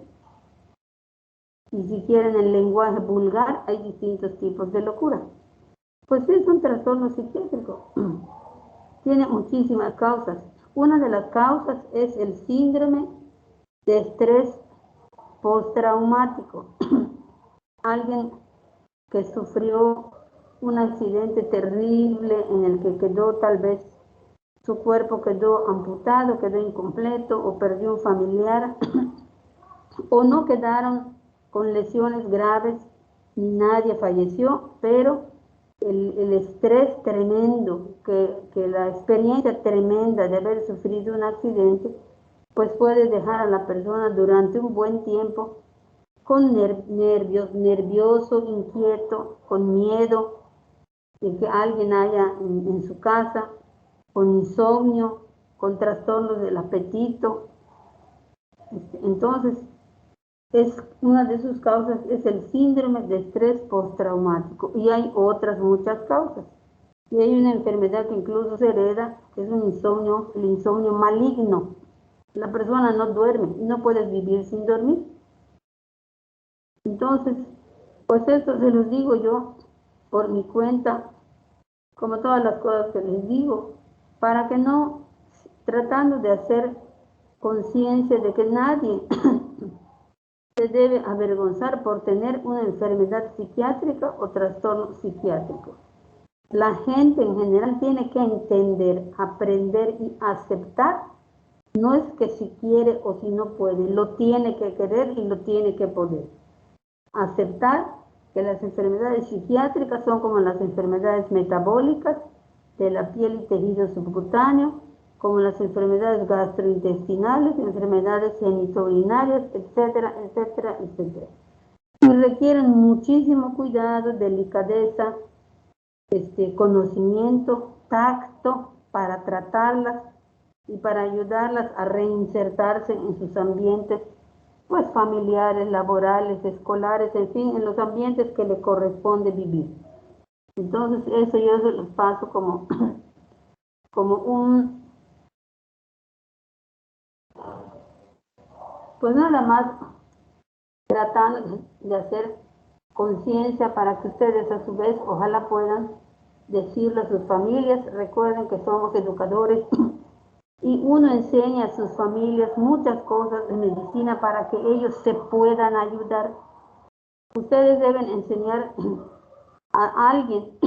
Speaker 1: Y si quieren el lenguaje vulgar, hay distintos tipos de locura. Pues es un trastorno psiquiátrico. Tiene muchísimas causas. Una de las causas es el síndrome de estrés postraumático. Alguien que sufrió un accidente terrible en el que quedó tal vez su cuerpo quedó amputado, quedó incompleto o perdió un familiar o no quedaron con lesiones graves, ni nadie falleció, pero el estrés tremendo, que la experiencia tremenda de haber sufrido un accidente, pues puede dejar a la persona durante un buen tiempo con nervios, nervioso, inquieto, con miedo de que alguien haya en su casa, con insomnio, con trastornos del apetito. Entonces, una de sus causas es el síndrome de estrés postraumático, y hay otras muchas causas. Y hay una enfermedad que incluso se hereda, que es un insomnio, el insomnio maligno. La persona no duerme y no puede vivir sin dormir. Entonces, pues esto se los digo yo por mi cuenta, como todas las cosas que les digo, para que no, tratando de hacer conciencia de que nadie se debe avergonzar por tener una enfermedad psiquiátrica o trastorno psiquiátrico. La gente en general tiene que entender, aprender y aceptar. No es que si quiere o si no puede, lo tiene que querer y lo tiene que poder. Aceptar que las enfermedades psiquiátricas son como las enfermedades metabólicas de la piel y tejido subcutáneo, como las enfermedades gastrointestinales, enfermedades genitourinarias, etcétera, etcétera, etcétera. Y requieren muchísimo cuidado, delicadeza, conocimiento, tacto para tratarlas y para ayudarlas a reinsertarse en sus ambientes, pues familiares, laborales, escolares, en fin, en los ambientes que le corresponde vivir. Entonces eso yo se los paso como, pues nada más tratando de hacer conciencia para que ustedes a su vez ojalá puedan decirle a sus familias. Recuerden que somos educadores y uno enseña a sus familias muchas cosas de medicina para que ellos se puedan ayudar. Ustedes deben enseñar a alguien,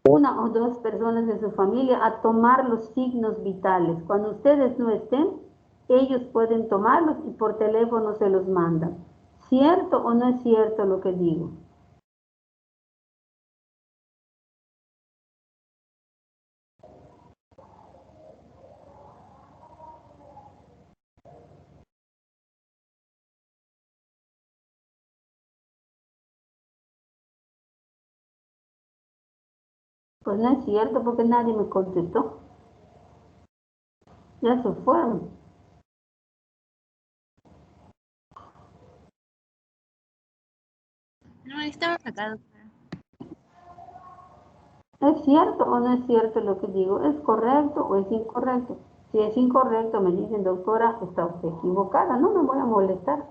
Speaker 1: una o dos personas de su familia, a tomar los signos vitales. Cuando ustedes no estén, ellos pueden tomarlos y por teléfono se los mandan. ¿Cierto o no es cierto lo que digo? Pues no es cierto porque nadie me contestó. Ya se fueron.
Speaker 3: No, estamos acá, doctora.
Speaker 1: ¿Es cierto o no es cierto lo que digo? ¿Es correcto o es incorrecto? Si es incorrecto, me dicen, doctora, está usted equivocada. No me voy a molestar.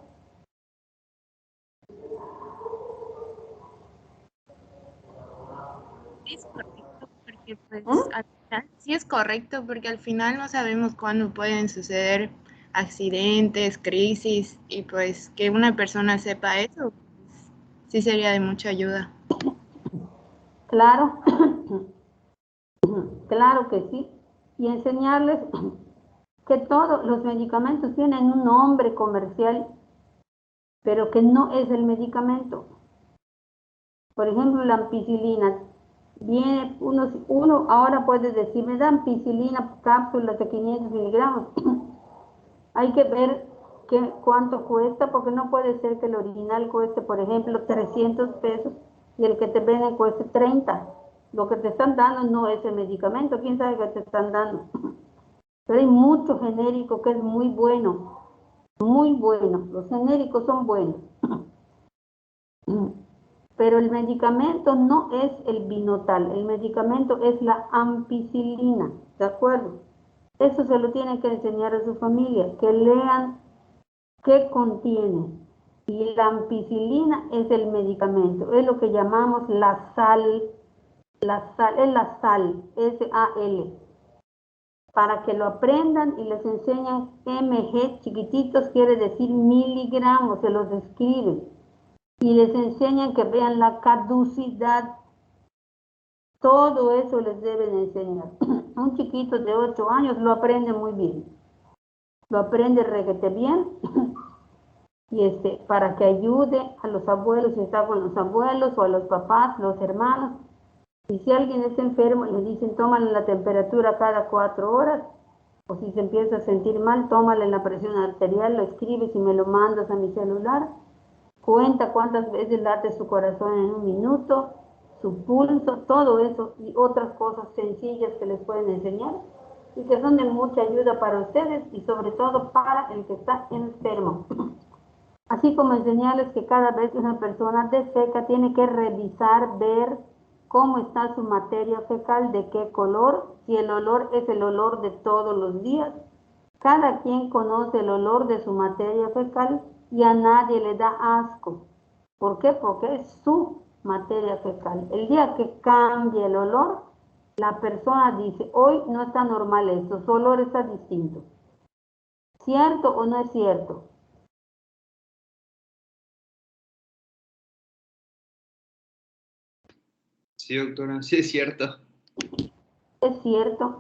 Speaker 3: Sí es correcto porque pues al final, sí es correcto porque al final no sabemos cuándo pueden suceder accidentes, crisis, y pues que una persona sepa eso, pues, sí sería de mucha ayuda.
Speaker 1: Claro, claro que sí. Y enseñarles que todos los medicamentos tienen un nombre comercial, pero que no es el medicamento. Por ejemplo, la ampicilina. Viene uno ahora puede decir, me dan ampicilina, cápsulas de 500 miligramos. Hay que ver cuánto cuesta, porque no puede ser que el original cueste, por ejemplo, 300 pesos y el que te venden cueste 30. Lo que te están dando no es el medicamento, quién sabe qué te están dando. Pero hay mucho genérico que es muy bueno, muy bueno. Los genéricos son buenos. Pero el medicamento no es el Vinotal, el medicamento es la ampicilina, ¿de acuerdo? Eso se lo tienen que enseñar a su familia, que lean qué contiene. Y la ampicilina es el medicamento, es lo que llamamos la sal, es la sal, S-A-L. Para que lo aprendan y les enseñan mg chiquititos, quiere decir miligramos, se los escriben. Y les enseñan que vean la caducidad. Todo eso les deben enseñar. Un chiquito de 8 años lo aprende muy bien. Lo aprende requete bien. Y para que ayude a los abuelos, si está con los abuelos o a los papás, los hermanos, Y si alguien está enfermo, le dicen tómale la temperatura cada 4 horas, o si se empieza a sentir mal, tómale la presión arterial, lo escribes y me lo mandas a mi celular. Cuenta cuántas veces late su corazón en un minuto, su pulso, todo eso y otras cosas sencillas que les pueden enseñar y que son de mucha ayuda para ustedes y sobre todo para el que está enfermo. Así como enseñarles que cada vez que una persona defeca tiene que revisar, ver cómo está su materia fecal, de qué color, si el olor es el olor de todos los días. Cada quien conoce el olor de su materia fecal y a nadie le da asco. ¿Por qué? Porque es su materia fecal. El día que cambie el olor, la persona dice, hoy no está normal esto, su olor está distinto. ¿Cierto o no es cierto?
Speaker 2: Sí, doctora, sí es cierto.
Speaker 1: Es cierto.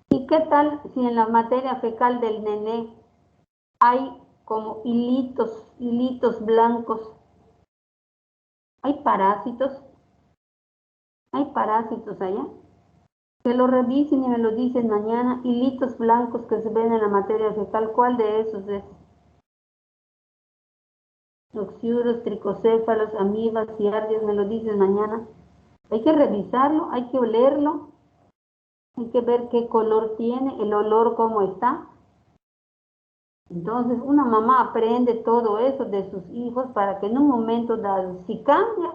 Speaker 1: ¿Y qué tal si en la materia fecal del nené hay como hilitos blancos? ¿Hay parásitos? ¿Hay parásitos allá? Que lo revisen y me lo dicen mañana. Hilitos blancos que se ven en la materia fecal, ¿cuál de esos es? Oxiuros, tricocéfalos, amibas, giardias, me lo dicen mañana. Hay que revisarlo, hay que olerlo, hay que ver qué color tiene, el olor cómo está. Entonces una mamá aprende todo eso de sus hijos para que en un momento dado, si cambia,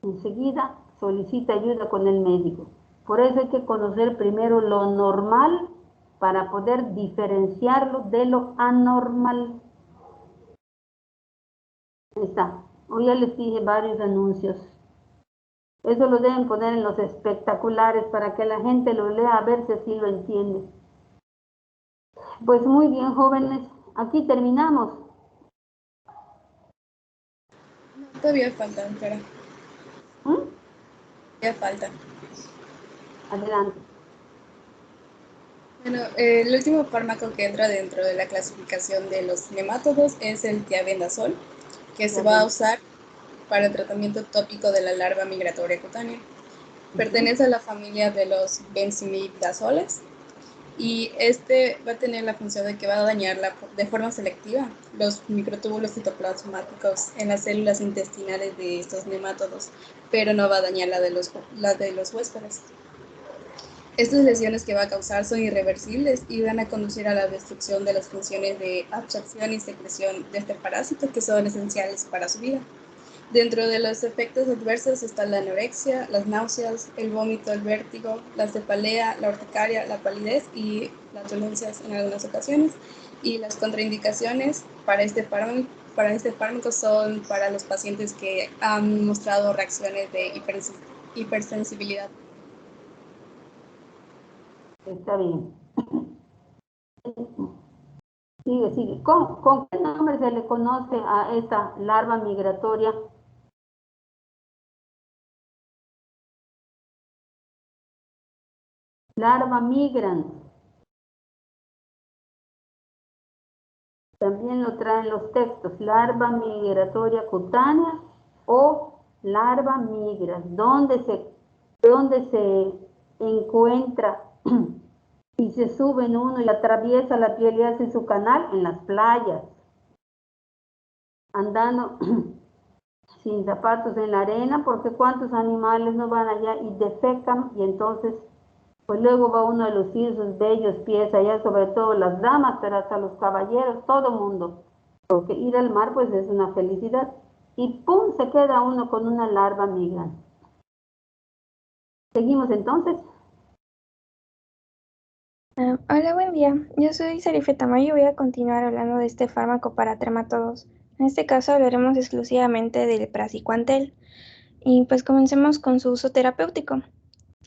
Speaker 1: enseguida solicita ayuda con el médico. Por eso hay que conocer primero lo normal para poder diferenciarlo de lo anormal. Ahí está. Hoy ya les dije varios anuncios. Eso lo deben poner en los espectaculares para que la gente lo lea a ver si así lo entiende. Pues muy bien, jóvenes. Aquí terminamos.
Speaker 10: Todavía falta, espera. Todavía falta.
Speaker 1: Adelante.
Speaker 10: Bueno, el último fármaco que entra dentro de la clasificación de los nemátodos es el tiabendazol, que se va a usar para el tratamiento tópico de la larva migratoria cutánea. Pertenece a la familia de los benzimidazoles y este va a tener la función de que va a dañar de forma selectiva los microtúbulos citoplasmáticos en las células intestinales de estos nemátodos, pero no va a dañar la de los huéspedes. Estas lesiones que va a causar son irreversibles y van a conducir a la destrucción de las funciones de absorción y secreción de este parásito que son esenciales para su vida. Dentro de los efectos adversos está la anorexia, las náuseas, el vómito, el vértigo, la cefalea, la urticaria, la palidez y las dolencias en algunas ocasiones. Y las contraindicaciones para este fármaco son para los pacientes que han mostrado reacciones de hipersensibilidad.
Speaker 1: Está bien. Sigue. ¿Con qué nombre se le conoce a esta larva migratoria? Larva migrans. También lo traen los textos. Larva migratoria cutánea o larva migras. ¿Dónde se encuentra y se sube en uno y atraviesa la piel y hace su canal? En las playas, andando sin zapatos en la arena, porque cuántos animales no van allá y defecan, y entonces pues luego va uno a lucir sus bellos pies allá, sobre todo las damas, pero hasta los caballeros, todo mundo, porque ir al mar pues es una felicidad, y pum, se queda uno con una larva migrante. Seguimos entonces.
Speaker 11: Hola, buen día. Yo soy Sarife Tamayo y voy a continuar hablando de este fármaco para trematodos. En este caso hablaremos exclusivamente del praziquantel. Y pues comencemos con su uso terapéutico.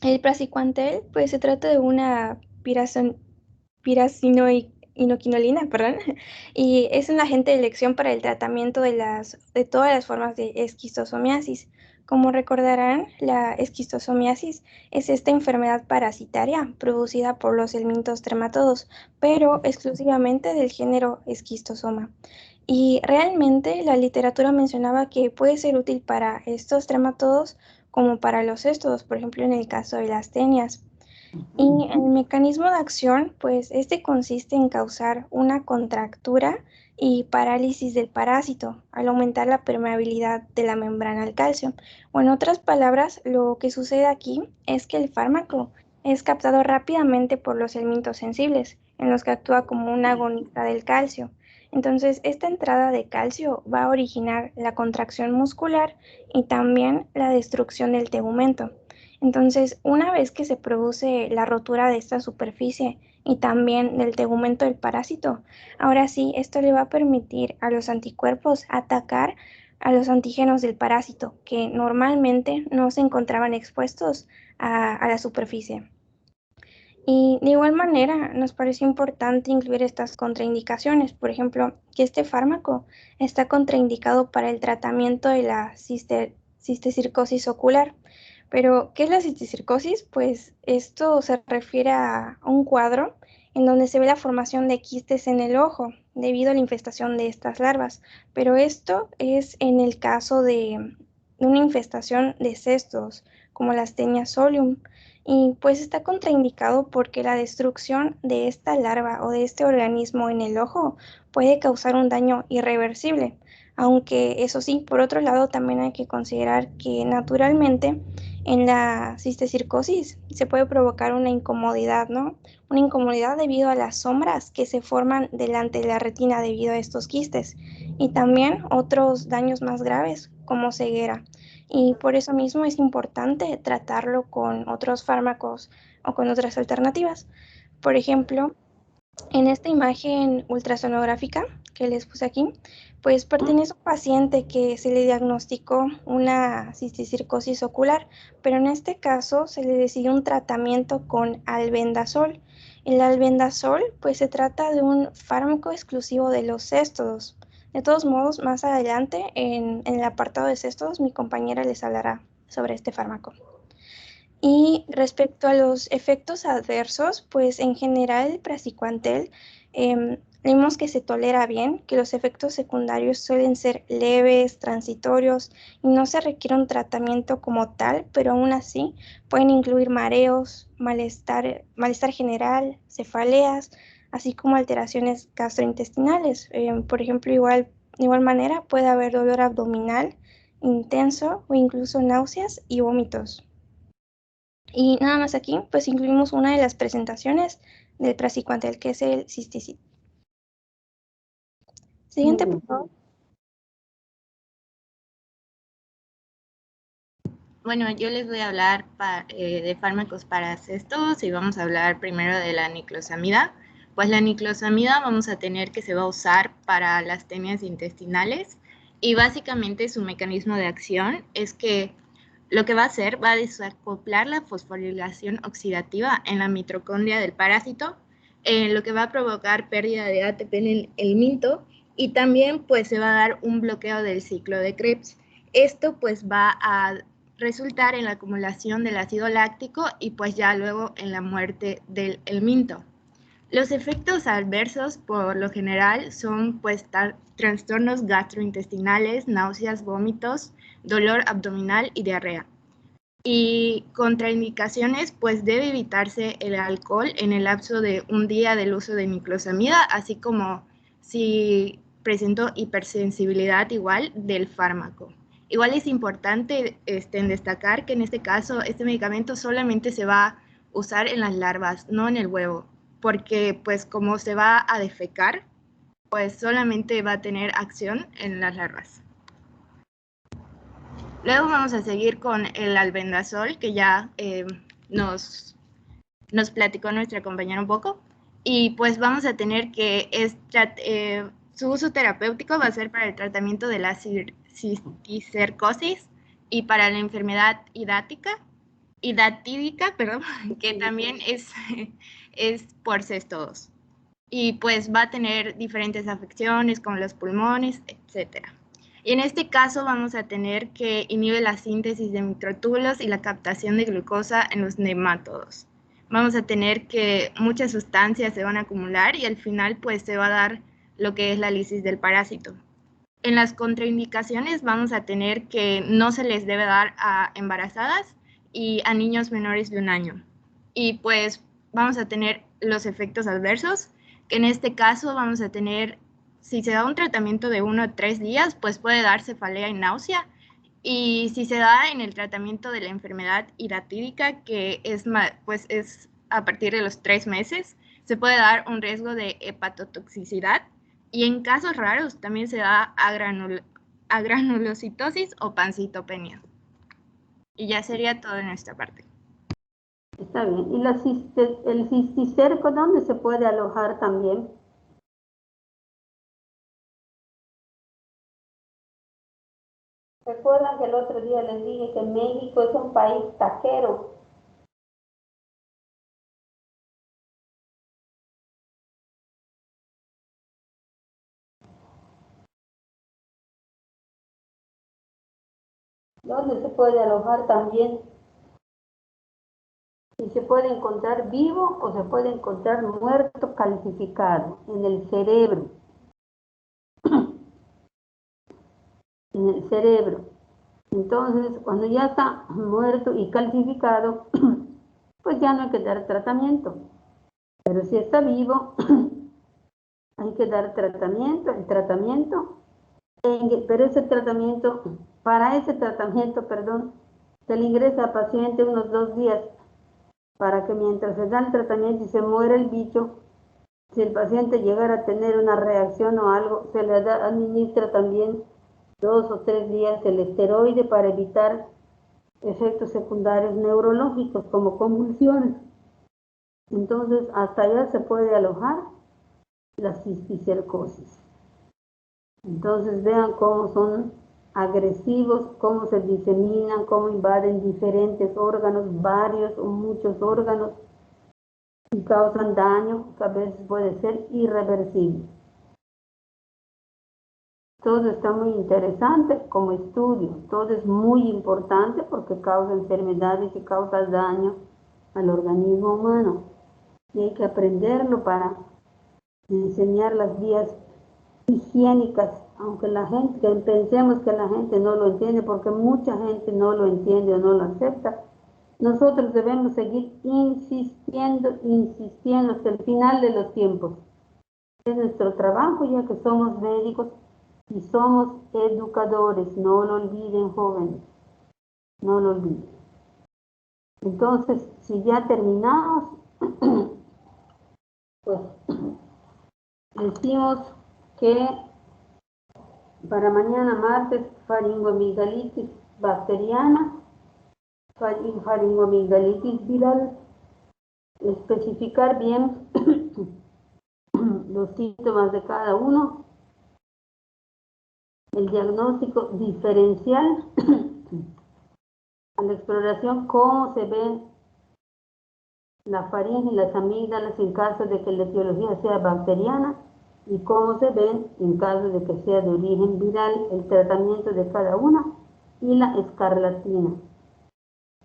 Speaker 11: El praziquantel pues se trata de una piracinoquinolina, y es un agente de elección para el tratamiento de todas las formas de esquistosomiasis. Como recordarán, la esquistosomiasis es esta enfermedad parasitaria producida por los helmintos trematodos, pero exclusivamente del género Schistosoma. Y realmente la literatura mencionaba que puede ser útil para estos trematodos como para los cestos, por ejemplo en el caso de las tenias. Y el mecanismo de acción, pues este consiste en causar una contractura y parálisis del parásito al aumentar la permeabilidad de la membrana al calcio. O en otras palabras, lo que sucede aquí es que el fármaco es captado rápidamente por los helmintos sensibles, en los que actúa como un agonista del calcio. Entonces, esta entrada de calcio va a originar la contracción muscular y también la destrucción del tegumento. Entonces, una vez que se produce la rotura de esta superficie y también del tegumento del parásito, ahora sí, esto le va a permitir a los anticuerpos atacar a los antígenos del parásito, que normalmente no se encontraban expuestos a la superficie. Y de igual manera, nos pareció importante incluir estas contraindicaciones. Por ejemplo, que este fármaco está contraindicado para el tratamiento de la cistecircosis ocular. Pero, ¿qué es la cistecircosis? Pues esto se refiere a un cuadro en donde se ve la formación de quistes en el ojo debido a la infestación de estas larvas. Pero esto es en el caso de una infestación de cestos, como las Taenia solium. Y pues está contraindicado porque la destrucción de esta larva o de este organismo en el ojo puede causar un daño irreversible. Aunque eso sí, por otro lado también hay que considerar que naturalmente en la cistecircosis se puede provocar una incomodidad, ¿no? Una incomodidad debido a las sombras que se forman delante de la retina debido a estos quistes y también otros daños más graves como ceguera. Y por eso mismo es importante tratarlo con otros fármacos o con otras alternativas. Por ejemplo, en esta imagen ultrasonográfica que les puse aquí, pues pertenece a un paciente que se le diagnosticó una cistecircosis ocular, pero en este caso se le decidió un tratamiento con albendazol. El albendazol, pues se trata de un fármaco exclusivo de los céstodos. De todos modos, más adelante en el apartado de céstodos, mi compañera les hablará sobre este fármaco. Y respecto a los efectos adversos, pues en general el praziquantel vemos que se tolera bien, que los efectos secundarios suelen ser leves, transitorios y no se requiere un tratamiento como tal, pero aún así pueden incluir mareos, malestar general, cefaleas, así como alteraciones gastrointestinales. Por ejemplo, de igual manera puede haber dolor abdominal intenso o incluso náuseas y vómitos. Y nada más aquí, pues incluimos una de las presentaciones del praziquantel, que es el cisticid. Siguiente, por favor.
Speaker 3: Bueno, yo les voy a hablar de fármacos para cestos y vamos a hablar primero de la niclosamida. Pues la niclosamida vamos a tener que se va a usar para las tenias intestinales y básicamente su mecanismo de acción es que lo que va a hacer va a desacoplar la fosforilación oxidativa en la mitocondria del parásito, lo que va a provocar pérdida de ATP en el helminto y también pues se va a dar un bloqueo del ciclo de Krebs. Esto pues va a resultar en la acumulación del ácido láctico y pues ya luego en la muerte del helminto. Los efectos adversos por lo general son pues trastornos gastrointestinales, náuseas, vómitos, dolor abdominal y diarrea. Y contraindicaciones, pues debe evitarse el alcohol en el lapso de un día del uso de niclosamida, así como si presentó hipersensibilidad igual del fármaco. Igual es importante en destacar que en este caso este medicamento solamente se va a usar en las larvas, no en el huevo, porque pues como se va a defecar, pues solamente va a tener acción en las larvas. Luego vamos a seguir con el albendazol, que ya nos platicó nuestra compañera un poco. Y pues vamos a tener que su uso terapéutico va a ser para el tratamiento de la cisticercosis y para la enfermedad hidatídica, que también es por céstodos. Y pues va a tener diferentes afecciones como los pulmones, etcétera. Y en este caso vamos a tener que inhibe la síntesis de microtúbulos y la captación de glucosa en los nemátodos. Vamos a tener que muchas sustancias se van a acumular y al final pues se va a dar lo que es la lisis del parásito. En las contraindicaciones vamos a tener que no se les debe dar a embarazadas y a niños menores de 1 año. Y pues vamos a tener los efectos adversos, que en este caso vamos a tener, si se da un tratamiento de 1 a 3 días, pues puede dar cefalea y náusea. Y si se da en el tratamiento de la enfermedad hiratídica, que es, pues es a partir de los 3 meses, se puede dar un riesgo de hepatotoxicidad. Y en casos raros también se da agranulocitosis o pancitopenia. Y ya sería todo de nuestra parte.
Speaker 1: Está bien. ¿Y el cisticerco dónde se puede alojar también? Recuerdan que el otro día les dije que México es un país taquero. ¿Dónde se puede alojar también? Y se puede encontrar vivo o se puede encontrar muerto calcificado en el cerebro. En el cerebro. Entonces, cuando ya está muerto y calcificado, pues ya no hay que dar tratamiento. Pero si está vivo, hay que dar tratamiento, pero ese tratamiento, para ese tratamiento, perdón, se le ingresa al paciente unos 2 días para que mientras se da el tratamiento y se muere el bicho, si el paciente llegara a tener una reacción o algo, se le administra también 2 o 3 días el esteroide para evitar efectos secundarios neurológicos como convulsiones. Entonces, hasta allá se puede alojar la cisticercosis. Entonces, vean cómo son agresivos, cómo se diseminan, cómo invaden diferentes órganos, varios o muchos órganos, y causan daño que a veces puede ser irreversible. Todo está muy interesante como estudio, todo es muy importante porque causa enfermedades y causa daño al organismo humano. Y hay que aprenderlo para enseñar las vías higiénicas, aunque pensemos que la gente no lo entiende, porque mucha gente no lo entiende o no lo acepta. Nosotros debemos seguir insistiendo hasta el final de los tiempos. Es nuestro trabajo, ya que somos médicos y somos educadores, no lo olviden, jóvenes, no lo olviden. Entonces, si ya terminamos, pues decimos que para mañana martes, faringoamigdalitis bacteriana, faringoamigdalitis viral, especificar bien los síntomas de cada uno, el diagnóstico diferencial, a la exploración cómo se ve la faringe y las amígdalas en caso de que la etiología sea bacteriana y cómo se ven en caso de que sea de origen viral, el tratamiento de cada una y la escarlatina.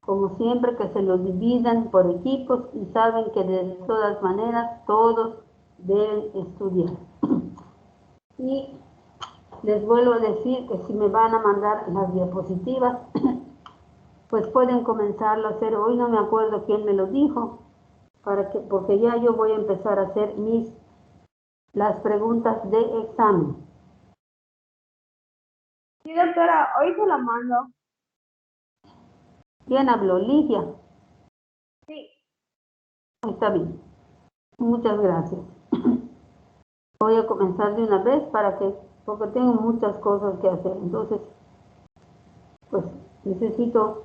Speaker 1: Como siempre, que se lo dividan por equipos y saben que de todas maneras todos deben estudiar. Y les vuelvo a decir que si me van a mandar las diapositivas, pues pueden comenzarlo a hacer. Hoy no me acuerdo quién me lo dijo, porque ya yo voy a empezar a hacer las preguntas de examen.
Speaker 7: Sí, doctora, hoy se la mando.
Speaker 1: ¿Quién habló? ¿Ligia?
Speaker 7: Sí.
Speaker 1: Está bien. Muchas gracias. Voy a comenzar de una vez porque tengo muchas cosas que hacer. Entonces, pues necesito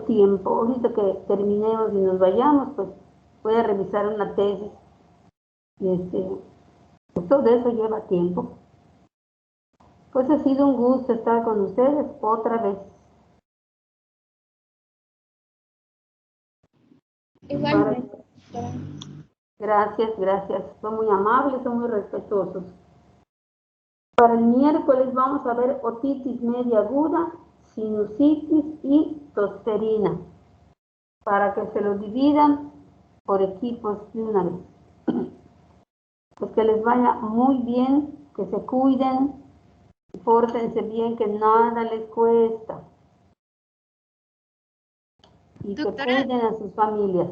Speaker 1: tiempo. Ahorita que terminemos y nos vayamos, pues voy a revisar una tesis. Y pues todo eso lleva tiempo. Pues ha sido un gusto estar con ustedes otra vez.
Speaker 10: Igualmente.
Speaker 1: Gracias. Son muy amables, son muy respetuosos. Para el miércoles vamos a ver otitis media aguda, sinusitis y tosferina, para que se lo dividan por equipos de una vez. Pues que les vaya muy bien, que se cuiden Pórtense bien, que nada les cuesta. Y que
Speaker 3: Doctora.
Speaker 1: cuiden a sus familias.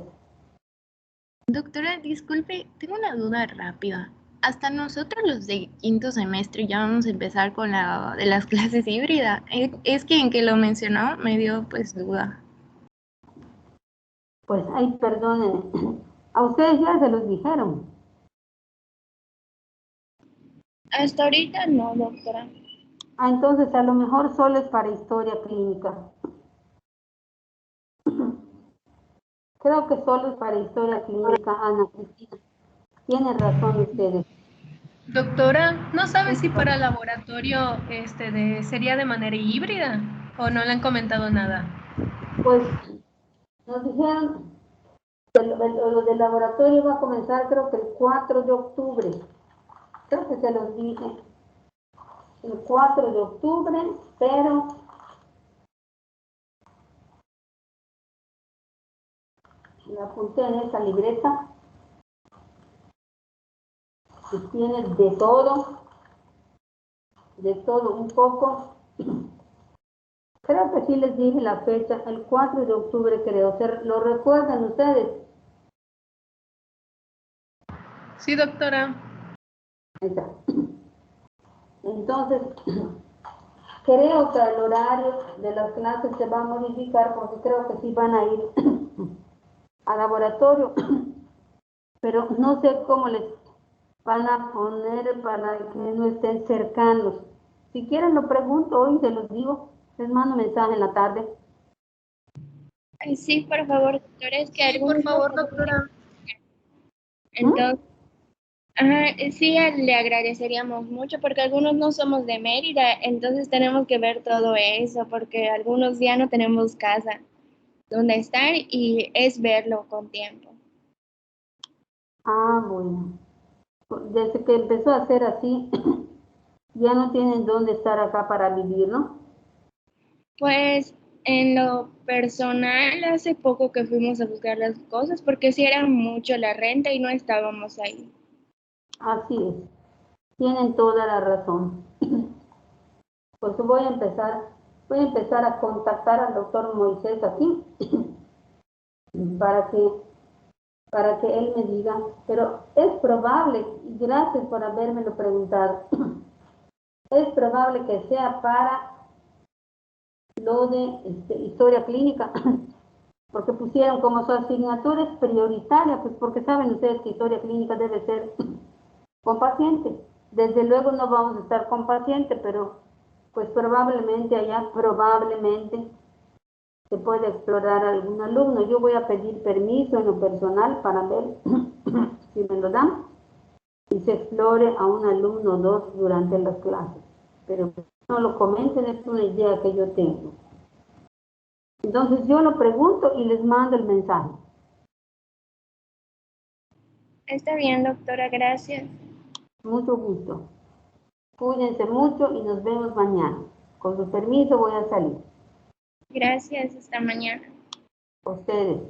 Speaker 3: Doctora, disculpe, tengo una duda rápida. Hasta nosotros los de quinto semestre ya vamos a empezar con la de las clases híbridas. Es que en que lo mencionó me dio pues duda.
Speaker 1: Pues, ay, perdónenme. A ustedes ya se los dijeron.
Speaker 10: Hasta ahorita no, doctora.
Speaker 1: Ah, entonces a lo mejor solo es para historia clínica. Creo que solo es para historia clínica, Ana Cristina. Tienen razón ustedes.
Speaker 4: Doctora, ¿no sabe si para laboratorio sería de manera híbrida o no le han comentado nada?
Speaker 1: Pues nos dijeron que lo del laboratorio va a comenzar creo que el 4 de octubre. Creo que se los dije. El 4 de octubre, pero la apunté en esa libreta que tiene de todo un poco. Creo que sí les dije la fecha, el 4 de octubre creo. ¿Lo recuerdan ustedes?
Speaker 4: Sí, doctora.
Speaker 1: Ahí está. Entonces, creo que el horario de las clases se va a modificar porque creo que sí van a ir al laboratorio, pero no sé cómo les van a poner para que no estén cercanos. Si quieren lo pregunto hoy, se los digo, les mando mensaje en la tarde.
Speaker 10: Ay, sí, por favor, doctora, es que
Speaker 4: Sí, por favor, doctora.
Speaker 10: Entonces, sí, le agradeceríamos mucho porque algunos no somos de Mérida, entonces tenemos que ver todo eso porque algunos ya no tenemos casa donde estar y es verlo con tiempo.
Speaker 1: Ah, bueno. Desde que empezó a ser así, ya no tienen dónde estar acá para vivir, ¿no?
Speaker 10: Pues en lo personal, hace poco que fuimos a buscar las cosas porque sí era mucho la renta y no estábamos ahí.
Speaker 1: Así es. Tienen toda la razón. Pues voy a empezar a contactar al doctor Moisés aquí para que él me diga, pero es probable, y gracias por habérmelo preguntado, es probable que sea para lo de historia clínica, porque pusieron como su asignatura es prioritaria, pues porque saben ustedes que historia clínica debe ser con paciente. Desde luego no vamos a estar con paciente, pero pues probablemente se puede explorar algún alumno. Yo voy a pedir permiso en lo personal para ver si me lo dan y se explore a un alumno o dos durante las clases. Pero no lo comenten, es una idea que yo tengo. Entonces yo lo pregunto y les mando el mensaje.
Speaker 10: Está bien, doctora, gracias.
Speaker 1: Mucho gusto. Cuídense mucho y nos vemos mañana. Con su permiso voy a salir.
Speaker 10: Gracias, hasta mañana.
Speaker 1: A ustedes.